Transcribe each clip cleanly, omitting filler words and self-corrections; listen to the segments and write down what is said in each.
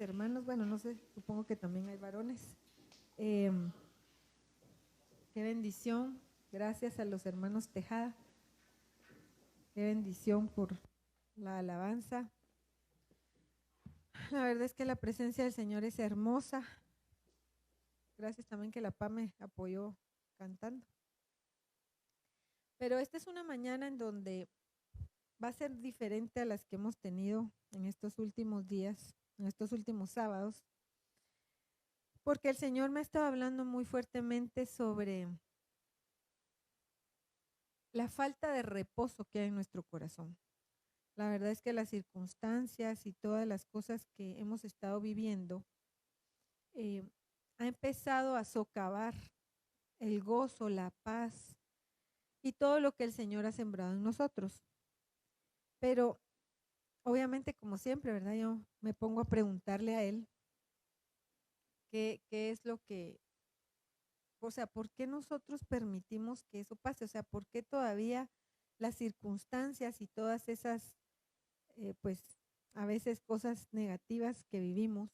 hermanos, bueno, no sé, supongo que también hay varones. Qué bendición, gracias a los hermanos Tejada. Qué bendición por la alabanza. La verdad es que la presencia del Señor es hermosa. Gracias también que la PA me apoyó cantando. Pero esta es una mañana en donde va a ser diferente a las que hemos tenido en estos últimos días, en estos últimos sábados, porque el Señor me ha estado hablando muy fuertemente sobre la falta de reposo que hay en nuestro corazón. La verdad es que las circunstancias y todas las cosas que hemos estado viviendo ha empezado a socavar el gozo, la paz y todo lo que el Señor ha sembrado en nosotros. Pero obviamente, como siempre, ¿verdad? Yo me pongo a preguntarle a Él qué es lo que, o sea, ¿por qué nosotros permitimos que eso pase? O sea, ¿por qué todavía las circunstancias y todas esas, pues, a veces cosas negativas que vivimos,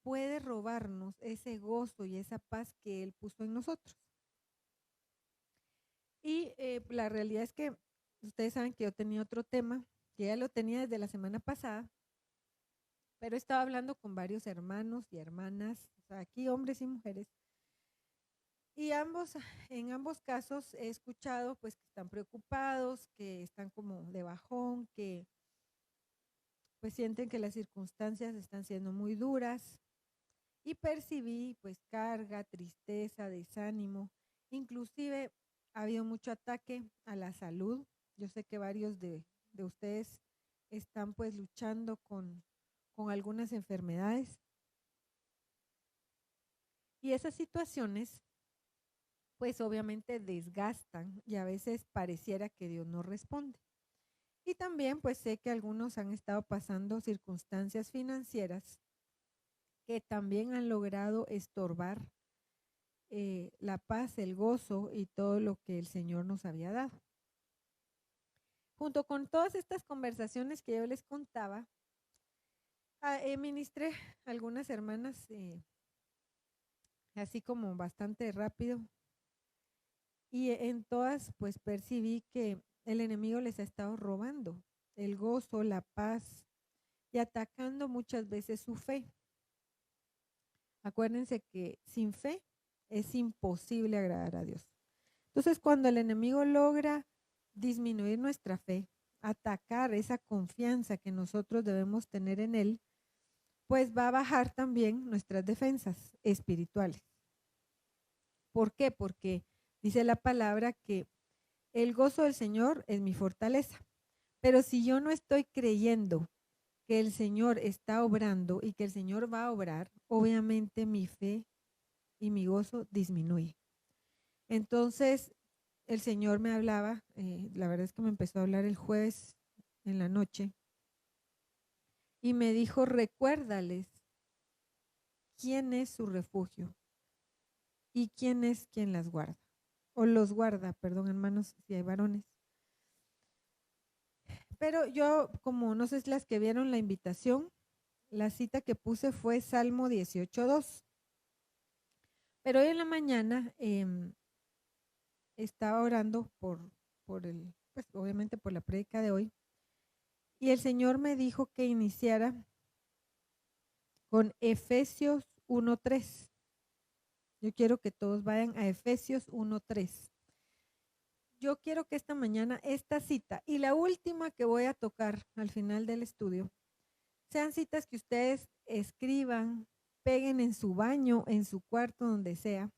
puede robarnos ese gozo y esa paz que Él puso en nosotros? Y la realidad es que ustedes saben que yo tenía otro tema, que ya lo tenía desde la semana pasada, pero estaba hablando con varios hermanos y hermanas, o sea, aquí hombres y mujeres, y en ambos casos he escuchado pues que están preocupados, que están como de bajón, que pues sienten que las circunstancias están siendo muy duras, y percibí pues carga, tristeza, desánimo, inclusive ha habido mucho ataque a la salud. Yo sé que varios de ustedes están pues luchando con algunas enfermedades, y esas situaciones pues obviamente desgastan y a veces pareciera que Dios no responde. Y también pues sé que algunos han estado pasando circunstancias financieras que también han logrado estorbar la paz, el gozo y todo lo que el Señor nos había dado. Junto con todas estas conversaciones que yo les contaba, ministré a algunas hermanas así como bastante rápido, y en todas pues percibí que el enemigo les ha estado robando el gozo, la paz y atacando muchas veces su fe. Acuérdense que sin fe es imposible agradar a Dios. Entonces, cuando el enemigo logra disminuir nuestra fe, atacar esa confianza que nosotros debemos tener en Él, pues va a bajar también nuestras defensas espirituales. ¿Por qué? Porque dice la palabra que el gozo del Señor es mi fortaleza. Pero si yo no estoy creyendo que el Señor está obrando y que el Señor va a obrar, obviamente mi fe y mi gozo disminuye. Entonces, el Señor me hablaba, la verdad es que me empezó a hablar el jueves en la noche, y me dijo, recuérdales quién es su refugio y quién es quien las guarda, o los guarda, perdón, hermanos, si hay varones. Pero yo, como no sé si las que vieron la invitación, la cita que puse fue Salmo 18:2. Pero hoy en la mañana estaba orando pues obviamente por la prédica de hoy, y el Señor me dijo que iniciara con Efesios 1:3. Yo quiero que todos vayan a Efesios 1:3. Yo quiero que esta mañana esta cita y la última que voy a tocar al final del estudio sean citas que ustedes escriban, peguen en su baño, en su cuarto, donde sea,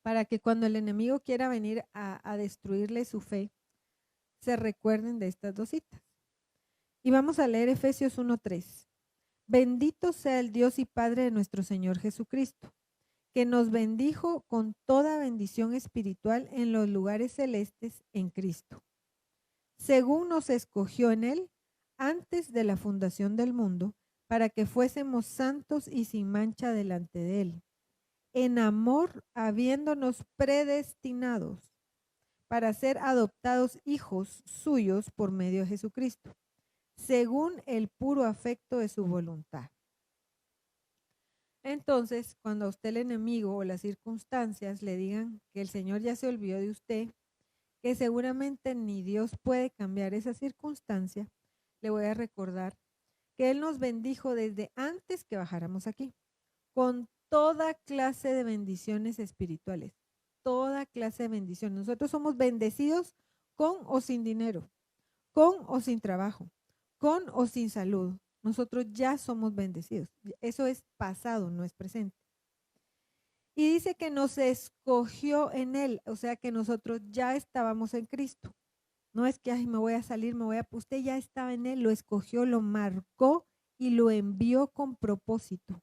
para que cuando el enemigo quiera venir a destruirle su fe, se recuerden de estas dos citas. Y vamos a leer Efesios 1:3. Bendito sea el Dios y Padre de nuestro Señor Jesucristo, que nos bendijo con toda bendición espiritual en los lugares celestes en Cristo, según nos escogió en Él antes de la fundación del mundo, para que fuésemos santos y sin mancha delante de Él, en amor habiéndonos predestinados para ser adoptados hijos suyos por medio de Jesucristo, según el puro afecto de su voluntad. Entonces, cuando a usted el enemigo o las circunstancias le digan que el Señor ya se olvidó de usted, que seguramente ni Dios puede cambiar esa circunstancia, le voy a recordar que Él nos bendijo desde antes que bajáramos aquí, con toda clase de bendiciones espirituales, toda clase de bendiciones. Nosotros somos bendecidos con o sin dinero, con o sin trabajo, con o sin salud. Nosotros ya somos bendecidos. Eso es pasado, no es presente. Y dice que nos escogió en Él, o sea que nosotros ya estábamos en Cristo. No es que ay, me voy a salir, usted ya estaba en Él, lo escogió, lo marcó y lo envió con propósito.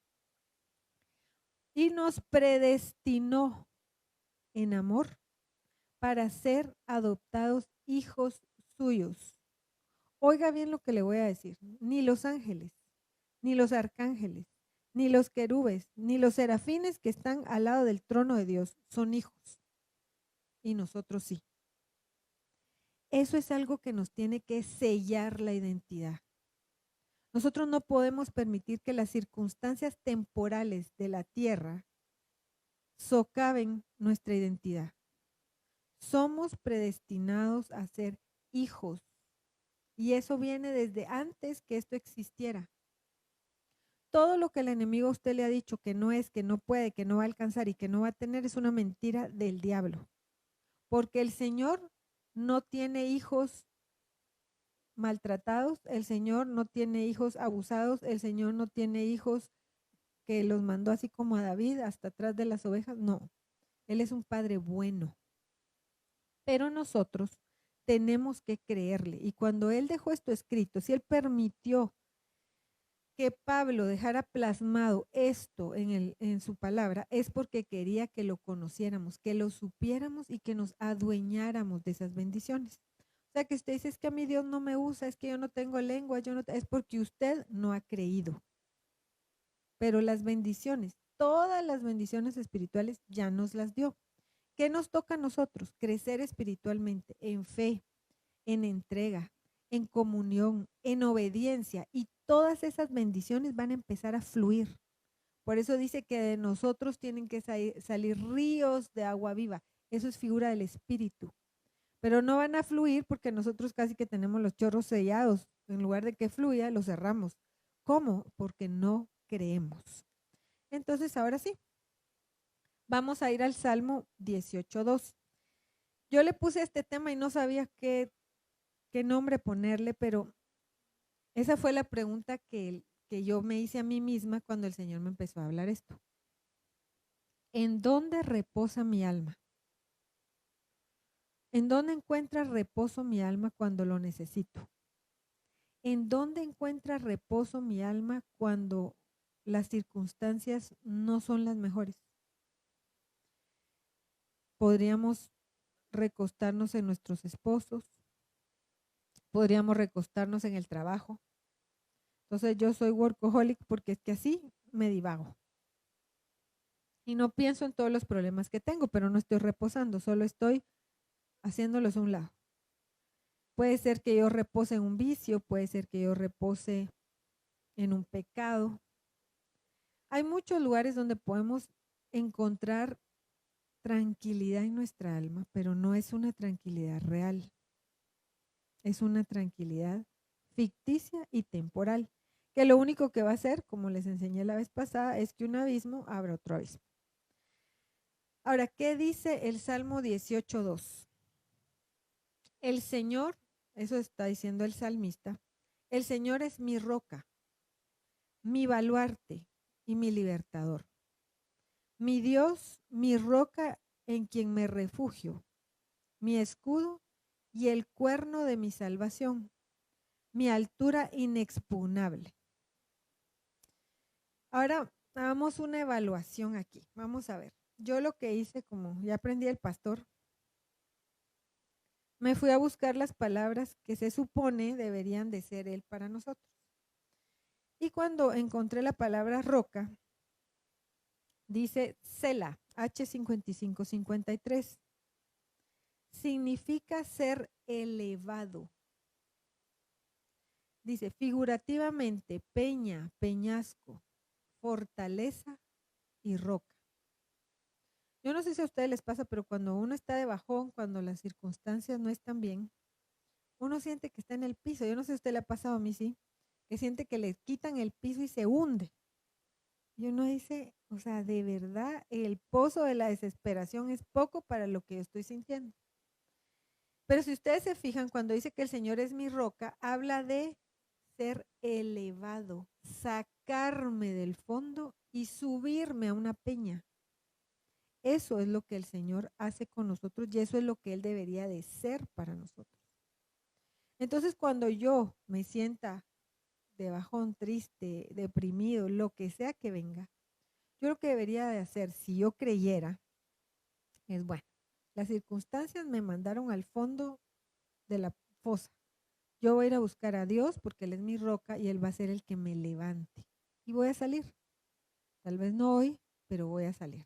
Y nos predestinó en amor para ser adoptados hijos suyos. Oiga bien lo que le voy a decir. Ni los ángeles, ni los arcángeles, ni los querubes, ni los serafines que están al lado del trono de Dios son hijos. Y nosotros sí. Eso es algo que nos tiene que sellar la identidad. Nosotros no podemos permitir que las circunstancias temporales de la tierra socaven nuestra identidad. Somos predestinados a ser hijos y eso viene desde antes que esto existiera. Todo lo que el enemigo a usted le ha dicho que no es, que no puede, que no va a alcanzar y que no va a tener es una mentira del diablo. Porque el Señor no tiene hijos maltratados, el Señor no tiene hijos abusados, el Señor no tiene hijos que los mandó así como a David hasta atrás de las ovejas. No, Él es un Padre bueno. Pero nosotros tenemos que creerle. Y cuando Él dejó esto escrito, si Él permitió que Pablo dejara plasmado esto en su palabra, es porque quería que lo conociéramos, que lo supiéramos y que nos adueñáramos de esas bendiciones. O sea, que usted dice, es que a mí Dios no me usa, es que yo no tengo lengua, es porque usted no ha creído. Pero las bendiciones, todas las bendiciones espirituales ya nos las dio. ¿Qué nos toca a nosotros? Crecer espiritualmente, en fe, en entrega, en comunión, en obediencia, y todas esas bendiciones van a empezar a fluir. Por eso dice que de nosotros tienen que salir ríos de agua viva. Eso es figura del Espíritu. Pero no van a fluir porque nosotros casi que tenemos los chorros sellados. En lugar de que fluya, los cerramos. ¿Cómo? Porque no creemos. Entonces, ahora sí, vamos a ir al Salmo 18:2. Yo le puse este tema y no sabía qué nombre ponerle, pero esa fue la pregunta que yo me hice a mí misma cuando el Señor me empezó a hablar esto. ¿En dónde reposa mi alma? ¿En dónde encuentra reposo mi alma cuando lo necesito? ¿En dónde encuentra reposo mi alma cuando las circunstancias no son las mejores? Podríamos recostarnos en nuestros esposos, podríamos recostarnos en el trabajo. Entonces yo soy workaholic porque es que así me divago. Y no pienso en todos los problemas que tengo, pero no estoy reposando, solo estoy haciéndolos a un lado. Puede ser que yo repose en un vicio, puede ser que yo repose en un pecado. Hay muchos lugares donde podemos encontrar tranquilidad en nuestra alma, pero no es una tranquilidad real. Es una tranquilidad ficticia y temporal, que lo único que va a hacer, como les enseñé la vez pasada, es que un abismo abra otro abismo. Ahora, ¿qué dice el Salmo 18:2? El Señor, eso está diciendo el salmista, el Señor es mi roca, mi baluarte y mi libertador. Mi Dios, mi roca en quien me refugio, mi escudo y el cuerno de mi salvación, mi altura inexpugnable. Ahora hagamos una evaluación aquí. Vamos a ver. Yo lo que hice, como ya aprendí el pastor, me fui a buscar las palabras que se supone deberían de ser Él para nosotros. Y cuando encontré la palabra roca, dice Sela, H5553. Significa ser elevado. Dice figurativamente peña, peñasco, fortaleza y roca. Yo no sé si a ustedes les pasa, pero cuando uno está de bajón, cuando las circunstancias no están bien, uno siente que está en el piso. Yo no sé si a usted le ha pasado, a mí sí, que siente que le quitan el piso y se hunde. Y uno dice, o sea, de verdad, el pozo de la desesperación es poco para lo que yo estoy sintiendo. Pero si ustedes se fijan, cuando dice que el Señor es mi roca, habla de ser elevado, sacarme del fondo y subirme a una peña. Eso es lo que el Señor hace con nosotros y eso es lo que Él debería de ser para nosotros. Entonces, cuando yo me sienta de bajón, triste, deprimido, lo que sea que venga, yo lo que debería de hacer, si yo creyera, es, bueno, las circunstancias me mandaron al fondo de la fosa. Yo voy a ir a buscar a Dios porque Él es mi roca y Él va a ser el que me levante. Y voy a salir. Tal vez no hoy, pero voy a salir.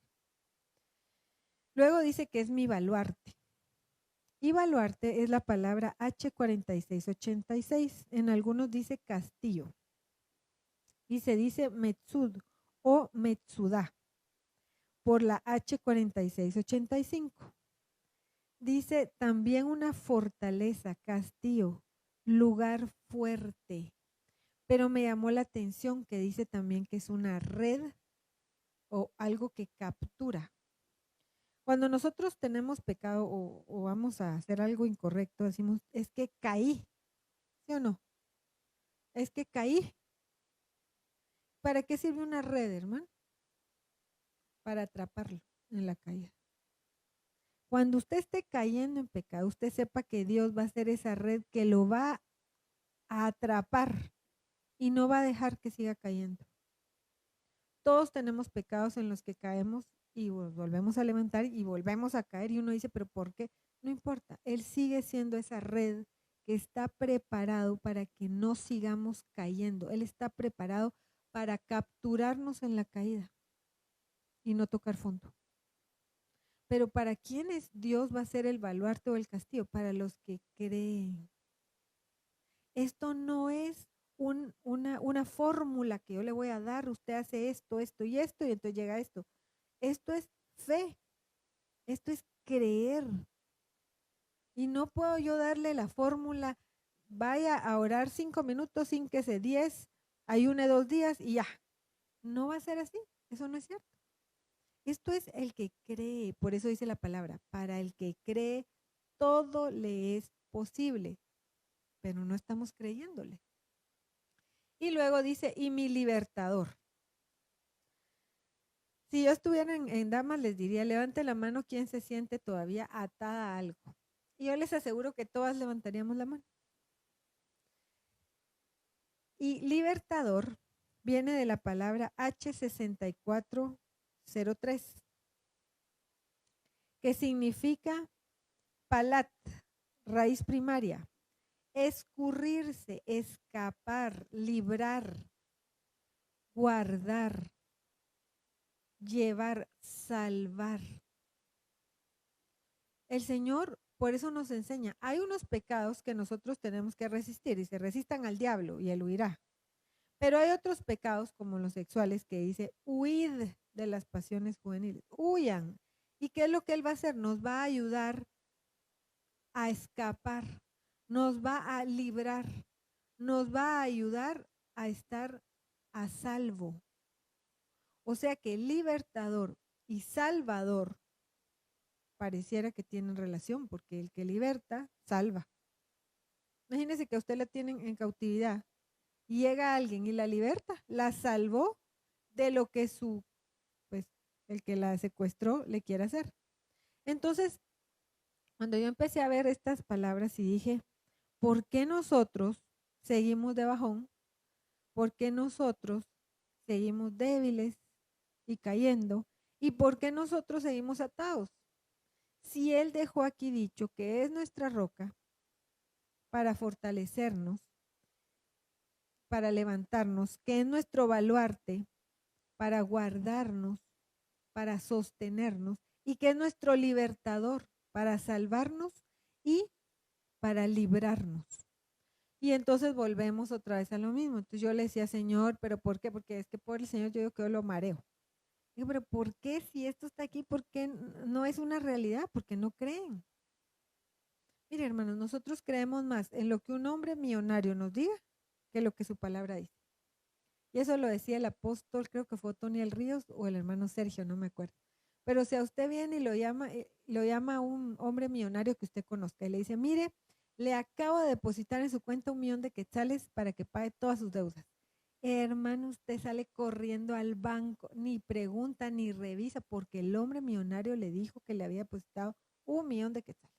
Luego dice que es mi baluarte. Y baluarte es la palabra H4686. En algunos dice castillo. Y se dice Metsud o Metsudá por la H4685. Dice también una fortaleza, castillo, lugar fuerte. Pero me llamó la atención que dice también que es una red o algo que captura. Cuando nosotros tenemos pecado o vamos a hacer algo incorrecto, decimos, es que caí, ¿sí o no? Es que caí. ¿Para qué sirve una red, hermano? Para atraparlo en la caída. Cuando usted esté cayendo en pecado, usted sepa que Dios va a ser esa red que lo va a atrapar y no va a dejar que siga cayendo. Todos tenemos pecados en los que caemos y volvemos a levantar y volvemos a caer y uno dice, pero ¿por qué? No importa, Él sigue siendo esa red que está preparado para que no sigamos cayendo. Él está preparado para capturarnos en la caída y no tocar fondo. Pero ¿para quiénes Dios va a ser el baluarte o el castillo? Para los que creen. Esto no es una fórmula que yo le voy a dar, usted hace esto, esto y esto, y entonces llega esto. Esto es fe, esto es creer. Y no puedo yo darle la fórmula, vaya a orar 5 minutos, sin que se 10, ayune 2 días y ya. No va a ser así, eso no es cierto. Esto es el que cree, por eso dice la palabra, para el que cree, todo le es posible, pero no estamos creyéndole. Y luego dice, y mi libertador. Si yo estuviera en damas, les diría, levante la mano quien se siente todavía atada a algo. Y yo les aseguro que todas levantaríamos la mano. Y libertador viene de la palabra H6403, que significa palat, raíz primaria, escurrirse, escapar, librar, guardar, llevar, salvar. El Señor por eso nos enseña, hay unos pecados que nosotros tenemos que resistir y se resistan al diablo y él huirá. Pero hay otros pecados como los sexuales que dice, huid de las pasiones juveniles, huyan. ¿Y qué es lo que él va a hacer? Nos va a ayudar a escapar, nos va a librar, nos va a ayudar a estar a salvo. O sea que libertador y salvador pareciera que tienen relación, porque el que liberta, salva. Imagínense que a usted la tienen en cautividad y llega alguien y la liberta, la salvó de lo que pues, el que la secuestró le quiere hacer. Entonces, cuando yo empecé a ver estas palabras y dije, ¿por qué nosotros seguimos de bajón? ¿Por qué nosotros seguimos débiles y cayendo? ¿Y por qué nosotros seguimos atados? Si Él dejó aquí dicho que es nuestra roca para fortalecernos, para levantarnos, que es nuestro baluarte para guardarnos, para sostenernos y que es nuestro libertador para salvarnos y para librarnos. Y entonces volvemos otra vez a lo mismo. Entonces yo le decía, Señor, ¿pero por qué? Porque es que por el Señor yo digo que yo lo mareo. Digo, pero ¿por qué si esto está aquí? ¿Por qué no es una realidad? Porque no creen. Mire, hermanos, nosotros creemos más en lo que un hombre millonario nos diga que lo que su palabra dice. Y eso lo decía el apóstol, creo que fue Tony El Ríos o el hermano Sergio, no me acuerdo. Pero si a usted viene y lo llama a un hombre millonario que usted conozca y le dice, mire, le acabo de depositar en su cuenta 1 millón de quetzales para que pague todas sus deudas. Hermano, usted sale corriendo al banco, ni pregunta, ni revisa, porque el hombre millonario le dijo que le había depositado 1 millón de quetzales.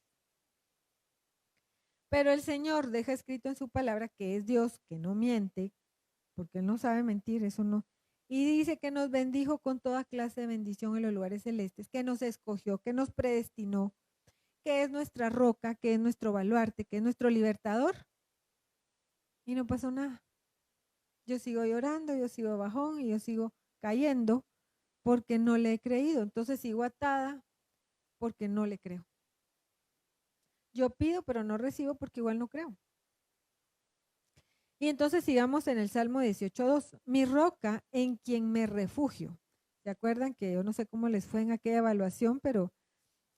Pero el Señor deja escrito en su palabra que es Dios, que no miente, porque Él no sabe mentir, eso no. Y dice que nos bendijo con toda clase de bendición en los lugares celestes, que nos escogió, que nos predestinó, que es nuestra roca, que es nuestro baluarte, que es nuestro libertador. Y no pasó nada. Yo sigo llorando, yo sigo bajón y yo sigo cayendo porque no le he creído. Entonces sigo atada porque no le creo. Yo pido, pero no recibo porque igual no creo. Y entonces sigamos en el Salmo 18:2. Mi roca en quien me refugio. ¿Se acuerdan que yo no sé cómo les fue en aquella evaluación, pero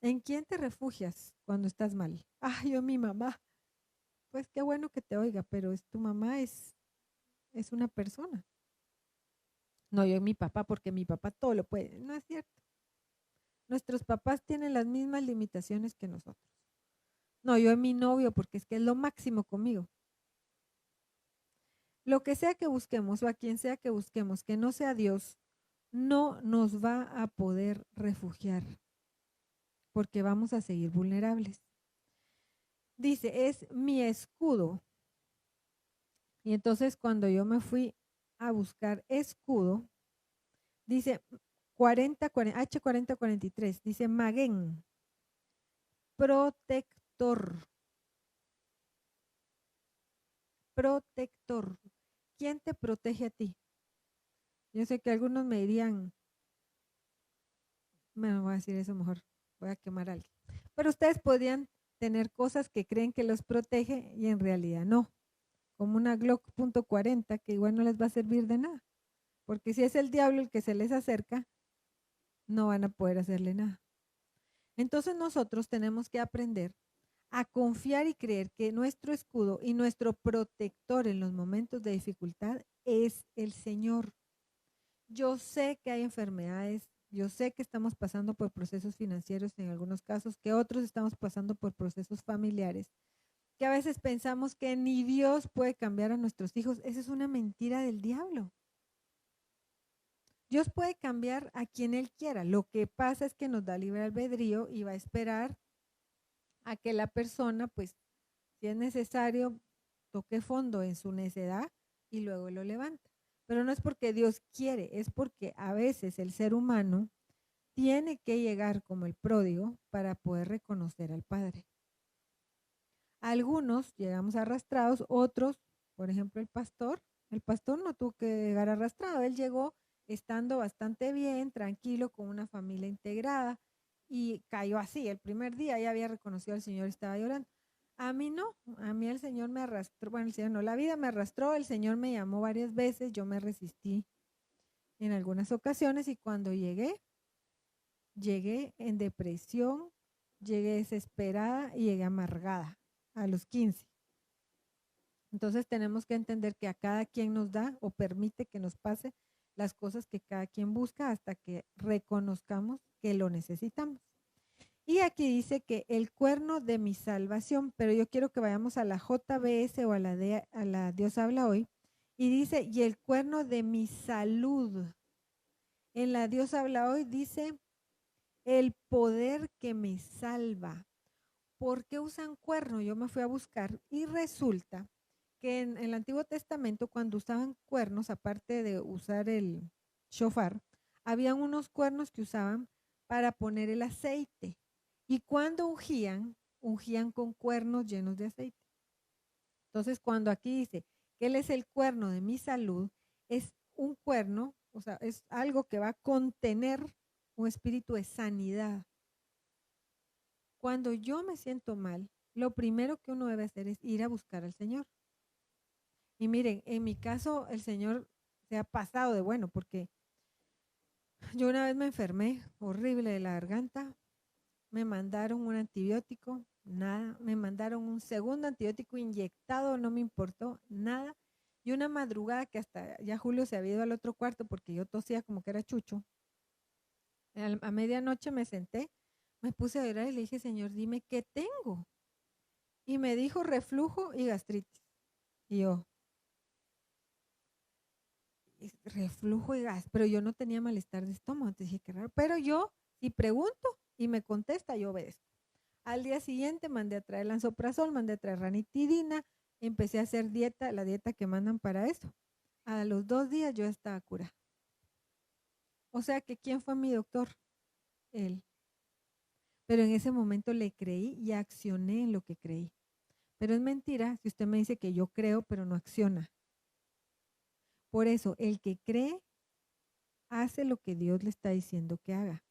¿en quién te refugias cuando estás mal? Ah, yo mi mamá. Pues qué bueno que te oiga, pero tu mamá es una persona. No, yo en mi papá, porque mi papá todo lo puede. No es cierto. Nuestros papás tienen las mismas limitaciones que nosotros. No, yo en mi novio, porque es que es lo máximo conmigo. Lo que sea que busquemos o a quien sea que busquemos, que no sea Dios, no nos va a poder refugiar porque vamos a seguir vulnerables. Dice, es mi escudo. Y entonces cuando yo me fui a buscar escudo, dice H4043, dice Maguen, protector. Protector. ¿Quién te protege a ti? Yo sé que algunos me dirían, me voy a decir eso mejor, voy a quemar a alguien. Pero ustedes podrían tener cosas que creen que los protege y en realidad no. Como una Glock .40 que igual no les va a servir de nada. Porque si es el diablo el que se les acerca, no van a poder hacerle nada. Entonces nosotros tenemos que aprender a confiar y creer que nuestro escudo y nuestro protector en los momentos de dificultad es el Señor. Yo sé que hay enfermedades, yo sé que estamos pasando por procesos financieros en algunos casos, que otros estamos pasando por procesos familiares, que a veces pensamos que ni Dios puede cambiar a nuestros hijos. Esa es una mentira del diablo. Dios puede cambiar a quien Él quiera. Lo que pasa es que nos da libre albedrío y va a esperar a que la persona, pues, si es necesario, toque fondo en su necedad y luego lo levanta. Pero no es porque Dios quiere, es porque a veces el ser humano tiene que llegar como el pródigo para poder reconocer al Padre. Algunos llegamos arrastrados, otros, por ejemplo, el pastor no tuvo que llegar arrastrado, él llegó estando bastante bien, tranquilo, con una familia integrada y cayó así. El primer día ya había reconocido al Señor y estaba llorando. A mí no, a mí el Señor me arrastró, bueno, el Señor no, la vida me arrastró, el Señor me llamó varias veces, yo me resistí en algunas ocasiones y cuando llegué en depresión, llegué desesperada y llegué amargada a los 15. Entonces tenemos que entender que a cada quien nos da o permite que nos pase las cosas que cada quien busca hasta que reconozcamos que lo necesitamos. Y aquí dice que el cuerno de mi salvación, pero yo quiero que vayamos a la JBS o a la Dios habla hoy, y dice, y el cuerno de mi salud. En la Dios habla hoy dice, el poder que me salva. ¿Por qué usan cuerno? Yo me fui a buscar y resulta que en el Antiguo Testamento cuando usaban cuernos, aparte de usar el shofar, habían unos cuernos que usaban para poner el aceite. Y cuando ungían con cuernos llenos de aceite. Entonces, cuando aquí dice que Él es el cuerno de mi salud, es un cuerno, o sea, es algo que va a contener un espíritu de sanidad. Cuando yo me siento mal, lo primero que uno debe hacer es ir a buscar al Señor. Y miren, en mi caso, el Señor se ha pasado de bueno, porque Yo una vez me enfermé, horrible de la garganta, me mandaron un antibiótico, nada, me mandaron un segundo antibiótico inyectado, no me importó, nada. Y una madrugada que hasta ya Julio se había ido al otro cuarto porque yo tosía como que era chucho. A medianoche me senté, me puse a orar y le dije, Señor, dime qué tengo. Y me dijo reflujo y gastritis. Y yo, reflujo y gas, pero yo no tenía malestar de estómago. Entonces dije, qué raro. Pero yo, si pregunto y me contesta, yo obedezco. Al día siguiente mandé a traer lansoprazol, mandé a traer ranitidina, empecé a hacer dieta, la dieta que mandan para eso. A los 2 días yo estaba curada. O sea que ¿quién fue mi doctor? Él. Pero en ese momento le creí y accioné en lo que creí. Pero es mentira si usted me dice que yo creo, pero no acciona. Por eso, el que cree hace lo que Dios le está diciendo que haga.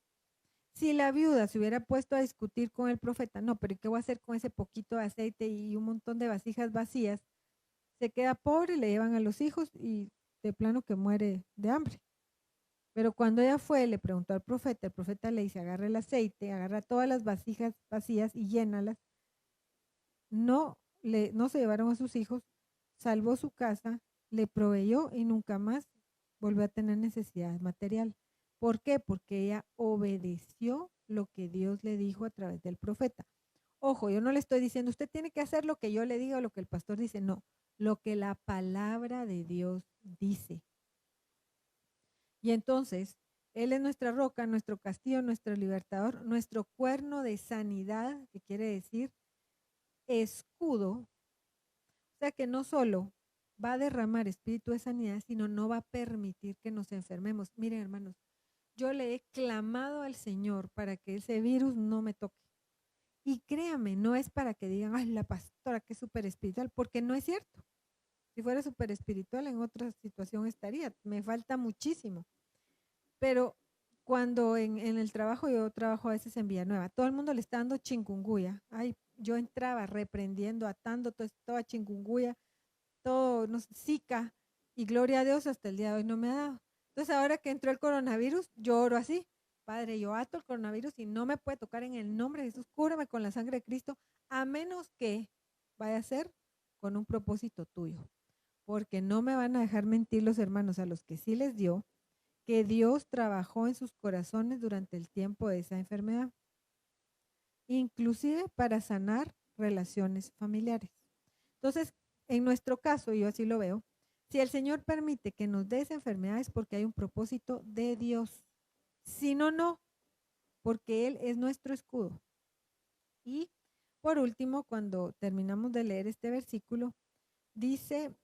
Si la viuda se hubiera puesto a discutir con el profeta, no, pero ¿qué voy a hacer con ese poquito de aceite y un montón de vasijas vacías? Se queda pobre, le llevan a los hijos y de plano que muere de hambre. Pero cuando ella fue, le preguntó al profeta, el profeta le dice, agarra el aceite, agarra todas las vasijas vacías y llénalas. No se llevaron a sus hijos, salvó su casa, le proveyó y nunca más volvió a tener necesidad material. ¿Por qué? Porque ella obedeció lo que Dios le dijo a través del profeta. Ojo, yo no le estoy diciendo, usted tiene que hacer lo que yo le diga o lo que el pastor dice, no, lo que la palabra de Dios dice. Y entonces, Él es nuestra roca, nuestro castillo, nuestro libertador, nuestro cuerno de sanidad, que quiere decir escudo. O sea que no solo va a derramar espíritu de sanidad, sino no va a permitir que nos enfermemos. Miren, hermanos, yo le he clamado al Señor para que ese virus no me toque. Y créame, no es para que digan, ay, la pastora que es súper espiritual, porque no es cierto. Si fuera súper espiritual, en otra situación estaría. Me falta muchísimo. Pero cuando en el trabajo, yo trabajo a veces en Villanueva, todo el mundo le está dando chikungunya. Ay, yo entraba reprendiendo, atando toda chikungunya, todo, no sé, Zika, y gloria a Dios hasta el día de hoy no me ha dado. Entonces ahora que entró el coronavirus, yo oro así, Padre, yo ato el coronavirus y no me puede tocar en el nombre de Jesús, cúrame con la sangre de Cristo, a menos que vaya a ser con un propósito tuyo, porque no me van a dejar mentir los hermanos a los que sí les dio, que Dios trabajó en sus corazones durante el tiempo de esa enfermedad, inclusive para sanar relaciones familiares. Entonces, en nuestro caso, yo así lo veo, si el Señor permite que nos dé esa enfermedad es porque hay un propósito de Dios. Si no, no, porque Él es nuestro escudo. Y por último, cuando terminamos de leer este versículo, dice,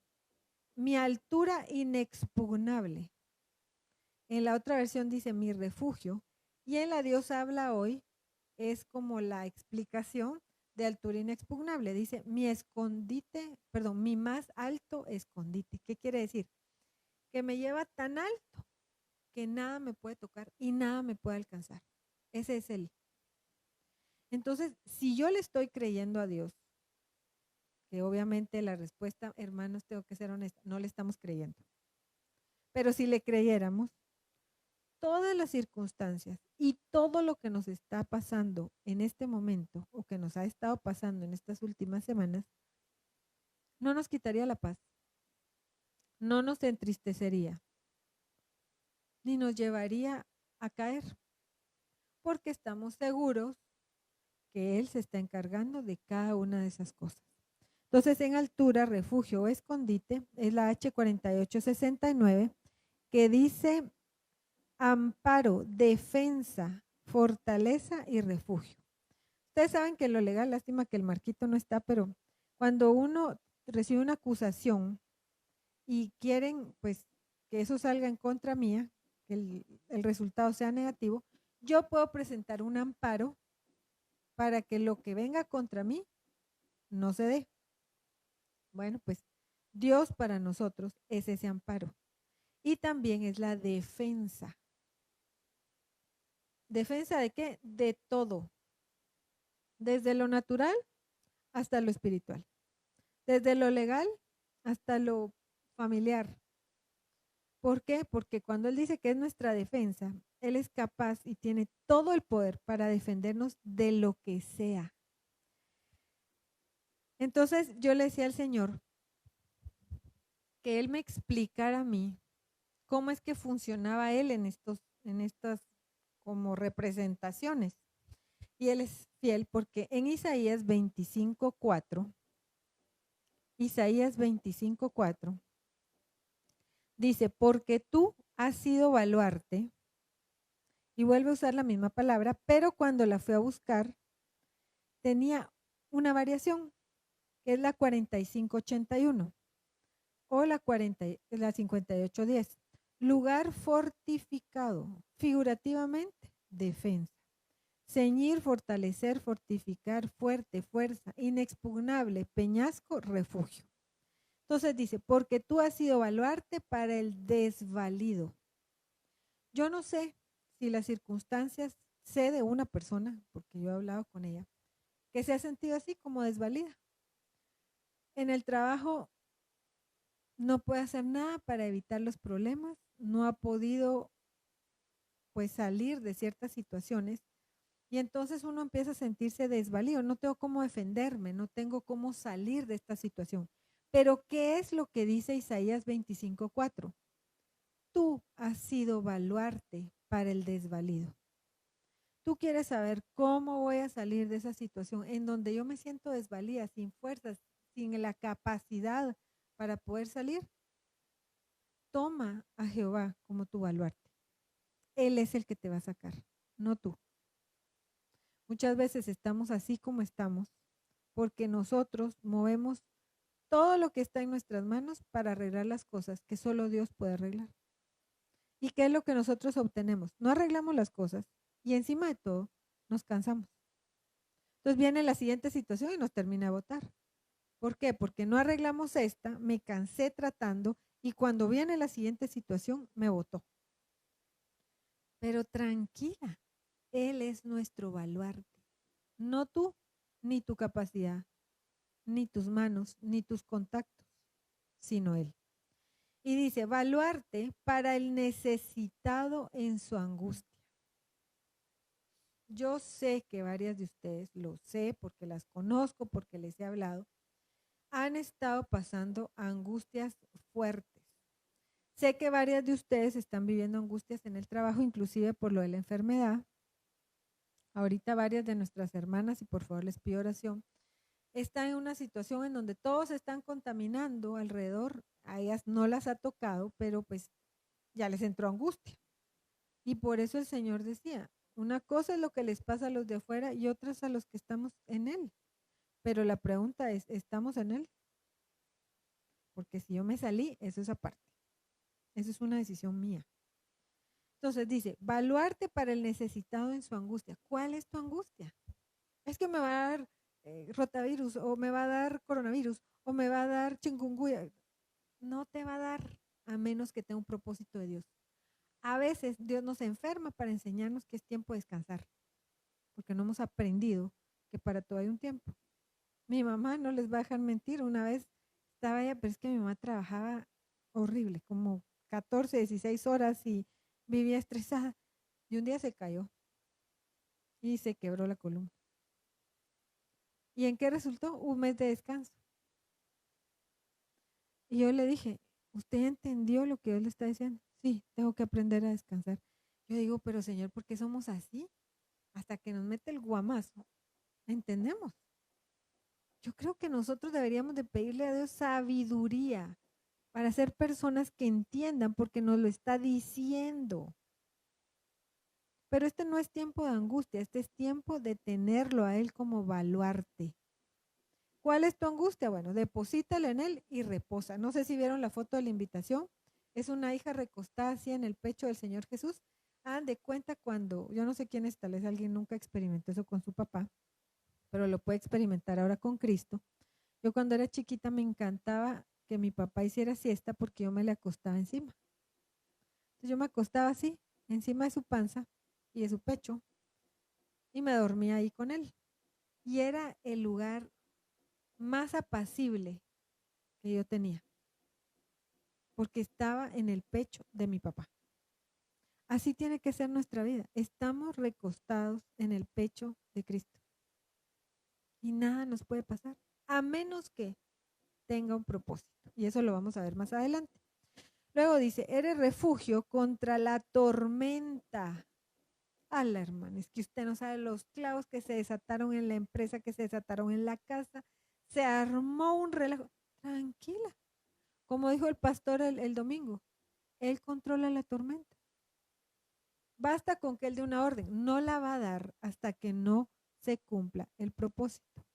mi altura inexpugnable. En la otra versión dice, mi refugio. Y en la Dios habla hoy es como la explicación de altura inexpugnable. Dice, mi escondite, perdón, mi más alto escondite. ¿Qué quiere decir? Que me lleva tan alto que nada me puede tocar y nada me puede alcanzar. Ese es él. Entonces, si yo le estoy creyendo a Dios, que obviamente la respuesta, hermanos, tengo que ser honesta, no le estamos creyendo. Pero si le creyéramos, todas las circunstancias y todo lo que nos está pasando en este momento o que nos ha estado pasando en estas últimas semanas, no nos quitaría la paz, no nos entristecería, ni nos llevaría a caer, porque estamos seguros que Él se está encargando de cada una de esas cosas. Entonces, en altura, refugio o escondite es la H4869 que dice amparo, defensa, fortaleza y refugio. Ustedes saben que lo legal, lástima que el marquito no está, pero cuando uno recibe una acusación y quieren pues que eso salga en contra mía, que el resultado sea negativo, yo puedo presentar un amparo para que lo que venga contra mí no se dé. Bueno, pues Dios para nosotros es ese amparo y también es la defensa. ¿Defensa de qué? De todo, desde lo natural hasta lo espiritual, desde lo legal hasta lo familiar, ¿Por qué? Porque cuando Él dice que es nuestra defensa, Él es capaz y tiene todo el poder para defendernos de lo que sea. Entonces yo le decía al Señor que Él me explicara a mí cómo es que funcionaba Él en estas como representaciones. Y Él es fiel porque en Isaías 25:4, dice, porque tú has sido baluarte, y vuelve a usar la misma palabra, pero cuando la fui a buscar, tenía una variación, que es la 4581 o la 5810. Lugar fortificado, figurativamente, defensa. Ceñir, fortalecer, fortificar, fuerte, fuerza, inexpugnable, peñasco, refugio. Entonces dice, porque tú has sido baluarte para el desvalido. Yo no sé si las circunstancias, sé de una persona, porque yo he hablado con ella, que se ha sentido así como desvalida. En el trabajo no puede hacer nada para evitar los problemas, no ha podido pues salir de ciertas situaciones y entonces uno empieza a sentirse desvalido, no tengo cómo defenderme, no tengo cómo salir de esta situación. Pero ¿qué es lo que dice Isaías 25:4? Tú has sido baluarte para el desvalido. Tú quieres saber cómo voy a salir de esa situación en donde yo me siento desvalida, sin fuerzas, sin la capacidad para poder salir. Toma a Jehová como tu baluarte. Él es el que te va a sacar, no tú. Muchas veces estamos así como estamos porque nosotros movemos todo lo que está en nuestras manos para arreglar las cosas que solo Dios puede arreglar. ¿Y qué es lo que nosotros obtenemos? No arreglamos las cosas y encima de todo nos cansamos. Entonces viene la siguiente situación y nos termina de botar. ¿Por qué? Porque no arreglamos esta, me cansé tratando y cuando viene la siguiente situación me botó. Pero tranquila, Él es nuestro baluarte. No tú, ni tu capacidad, ni tus manos, ni tus contactos, sino Él. Y dice, baluarte para el necesitado en su angustia. Yo sé que varias de ustedes, lo sé porque las conozco, porque les he hablado, han estado pasando angustias fuertes. Sé que varias de ustedes están viviendo angustias en el trabajo, inclusive por lo de la enfermedad. Ahorita varias de nuestras hermanas, y por favor les pido oración, están en una situación en donde todos están contaminando alrededor. A ellas no las ha tocado, pero pues ya les entró angustia. Y por eso el Señor decía, una cosa es lo que les pasa a los de afuera y otras a los que estamos en Él. Pero la pregunta es, ¿estamos en Él? Porque si yo me salí, eso es aparte. Eso es una decisión mía. Entonces dice, baluarte para el necesitado en su angustia. ¿Cuál es tu angustia? Es que me va a dar rotavirus o me va a dar coronavirus o me va a dar chikungunya. No te va a dar a menos que tenga un propósito de Dios. A veces Dios nos enferma para enseñarnos que es tiempo de descansar, porque no hemos aprendido que para todo hay un tiempo. Mi mamá no les va a dejar mentir, una vez estaba ella, pero es que mi mamá trabajaba horrible, como 14, 16 horas y vivía estresada. Y un día se cayó y se quebró la columna. ¿Y en qué resultó? Un mes de descanso. Y yo le dije, ¿usted entendió lo que Dios le está diciendo? Sí, tengo que aprender a descansar. Yo digo, pero Señor, ¿por qué somos así? Hasta que nos mete el guamazo, ¿entendemos? Yo creo que nosotros deberíamos de pedirle a Dios sabiduría para ser personas que entiendan porque nos lo está diciendo. Pero este no es tiempo de angustia, este es tiempo de tenerlo a Él como baluarte. ¿Cuál es tu angustia? Bueno, deposítala en Él y reposa. No sé si vieron la foto de la invitación. Es una hija recostada así en el pecho del Señor Jesús. Hagan de cuenta cuando, yo no sé quién es, tal vez alguien nunca experimentó eso con su papá, pero lo puede experimentar ahora con Cristo. Yo cuando era chiquita me encantaba que mi papá hiciera siesta porque yo me le acostaba encima. Entonces yo me acostaba así, encima de su panza y de su pecho, y me dormía ahí con él. Y era el lugar más apacible que yo tenía. porque estaba en el pecho de mi papá. Así tiene que ser nuestra vida. Estamos recostados en el pecho de Cristo. Y nada nos puede pasar, a menos que tenga un propósito. Y eso lo vamos a ver más adelante. Luego dice, eres refugio contra la tormenta. La hermana, es que usted no sabe los clavos que se desataron en la empresa, que se desataron en la casa. Se armó un relajo. Tranquila. Como dijo el pastor el domingo, él controla la tormenta. Basta con que él dé una orden. No la va a dar hasta que no se cumpla el propósito.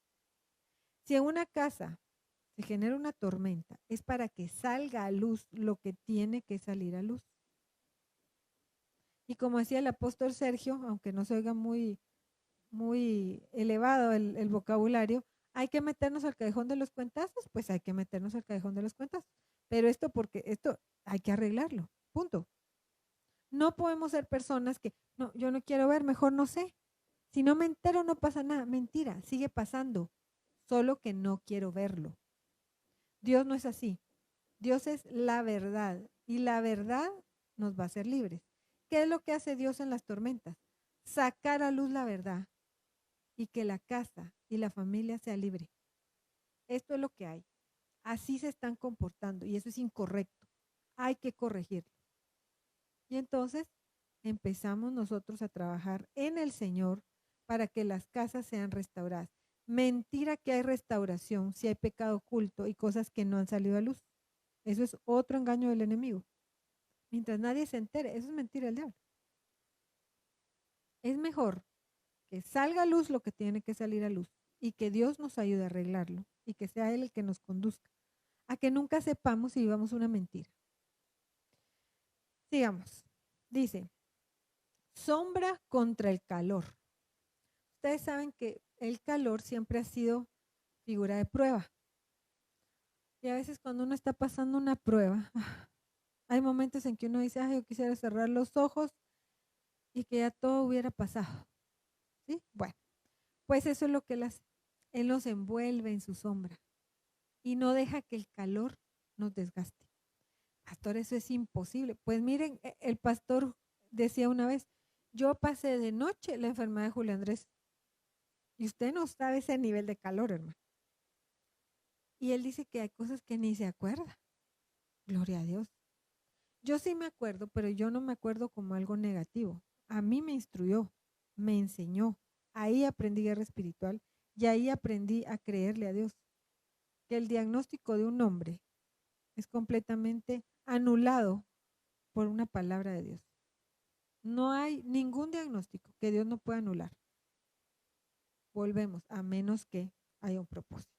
Si en una casa se genera una tormenta, es para que salga a luz lo que tiene que salir a luz. Y como decía el apóstol Sergio, aunque no se oiga muy elevado el vocabulario, hay que meternos al callejón de los cuentazos, pues hay que meternos al callejón de los cuentazos. Pero esto hay que arreglarlo, punto. No podemos ser personas que, no, yo no quiero ver, mejor no sé. Si no me entero no pasa nada, mentira, sigue pasando, solo que no quiero verlo. Dios no es así. Dios es la verdad y la verdad nos va a hacer libres. ¿Qué es lo que hace Dios en las tormentas? Sacar a luz la verdad y que la casa y la familia sea libre. Esto es lo que hay. Así se están comportando y eso es incorrecto. Hay que corregirlo. Y entonces empezamos nosotros a trabajar en el Señor para que las casas sean restauradas. Mentira que hay restauración si hay pecado oculto y cosas que no han salido a luz. Eso es otro engaño del enemigo. Mientras nadie se entere, eso es mentira del diablo. Es mejor que salga a luz lo que tiene que salir a luz y que Dios nos ayude a arreglarlo y que sea Él el que nos conduzca, a que nunca sepamos si vivamos una mentira. Sigamos. Dice, sombra contra el calor. Ustedes saben que el calor siempre ha sido figura de prueba. Y a veces cuando uno está pasando una prueba, hay momentos en que uno dice, yo quisiera cerrar los ojos y que ya todo hubiera pasado. ¿Sí? Bueno, pues eso es lo que Él hace. Él nos envuelve en su sombra y no deja que el calor nos desgaste. Pastor, eso es imposible. Pues miren, el pastor decía una vez, yo pasé de noche la enfermedad de Julio Andrés y usted no sabe ese nivel de calor, hermano. Y él dice que hay cosas que ni se acuerda. Gloria a Dios. Yo sí me acuerdo, pero yo no me acuerdo como algo negativo. A mí me instruyó, me enseñó. Ahí aprendí guerra espiritual y ahí aprendí a creerle a Dios. Que el diagnóstico de un hombre es completamente anulado por una palabra de Dios. No hay ningún diagnóstico que Dios no pueda anular. Volvemos, a menos que haya un propósito.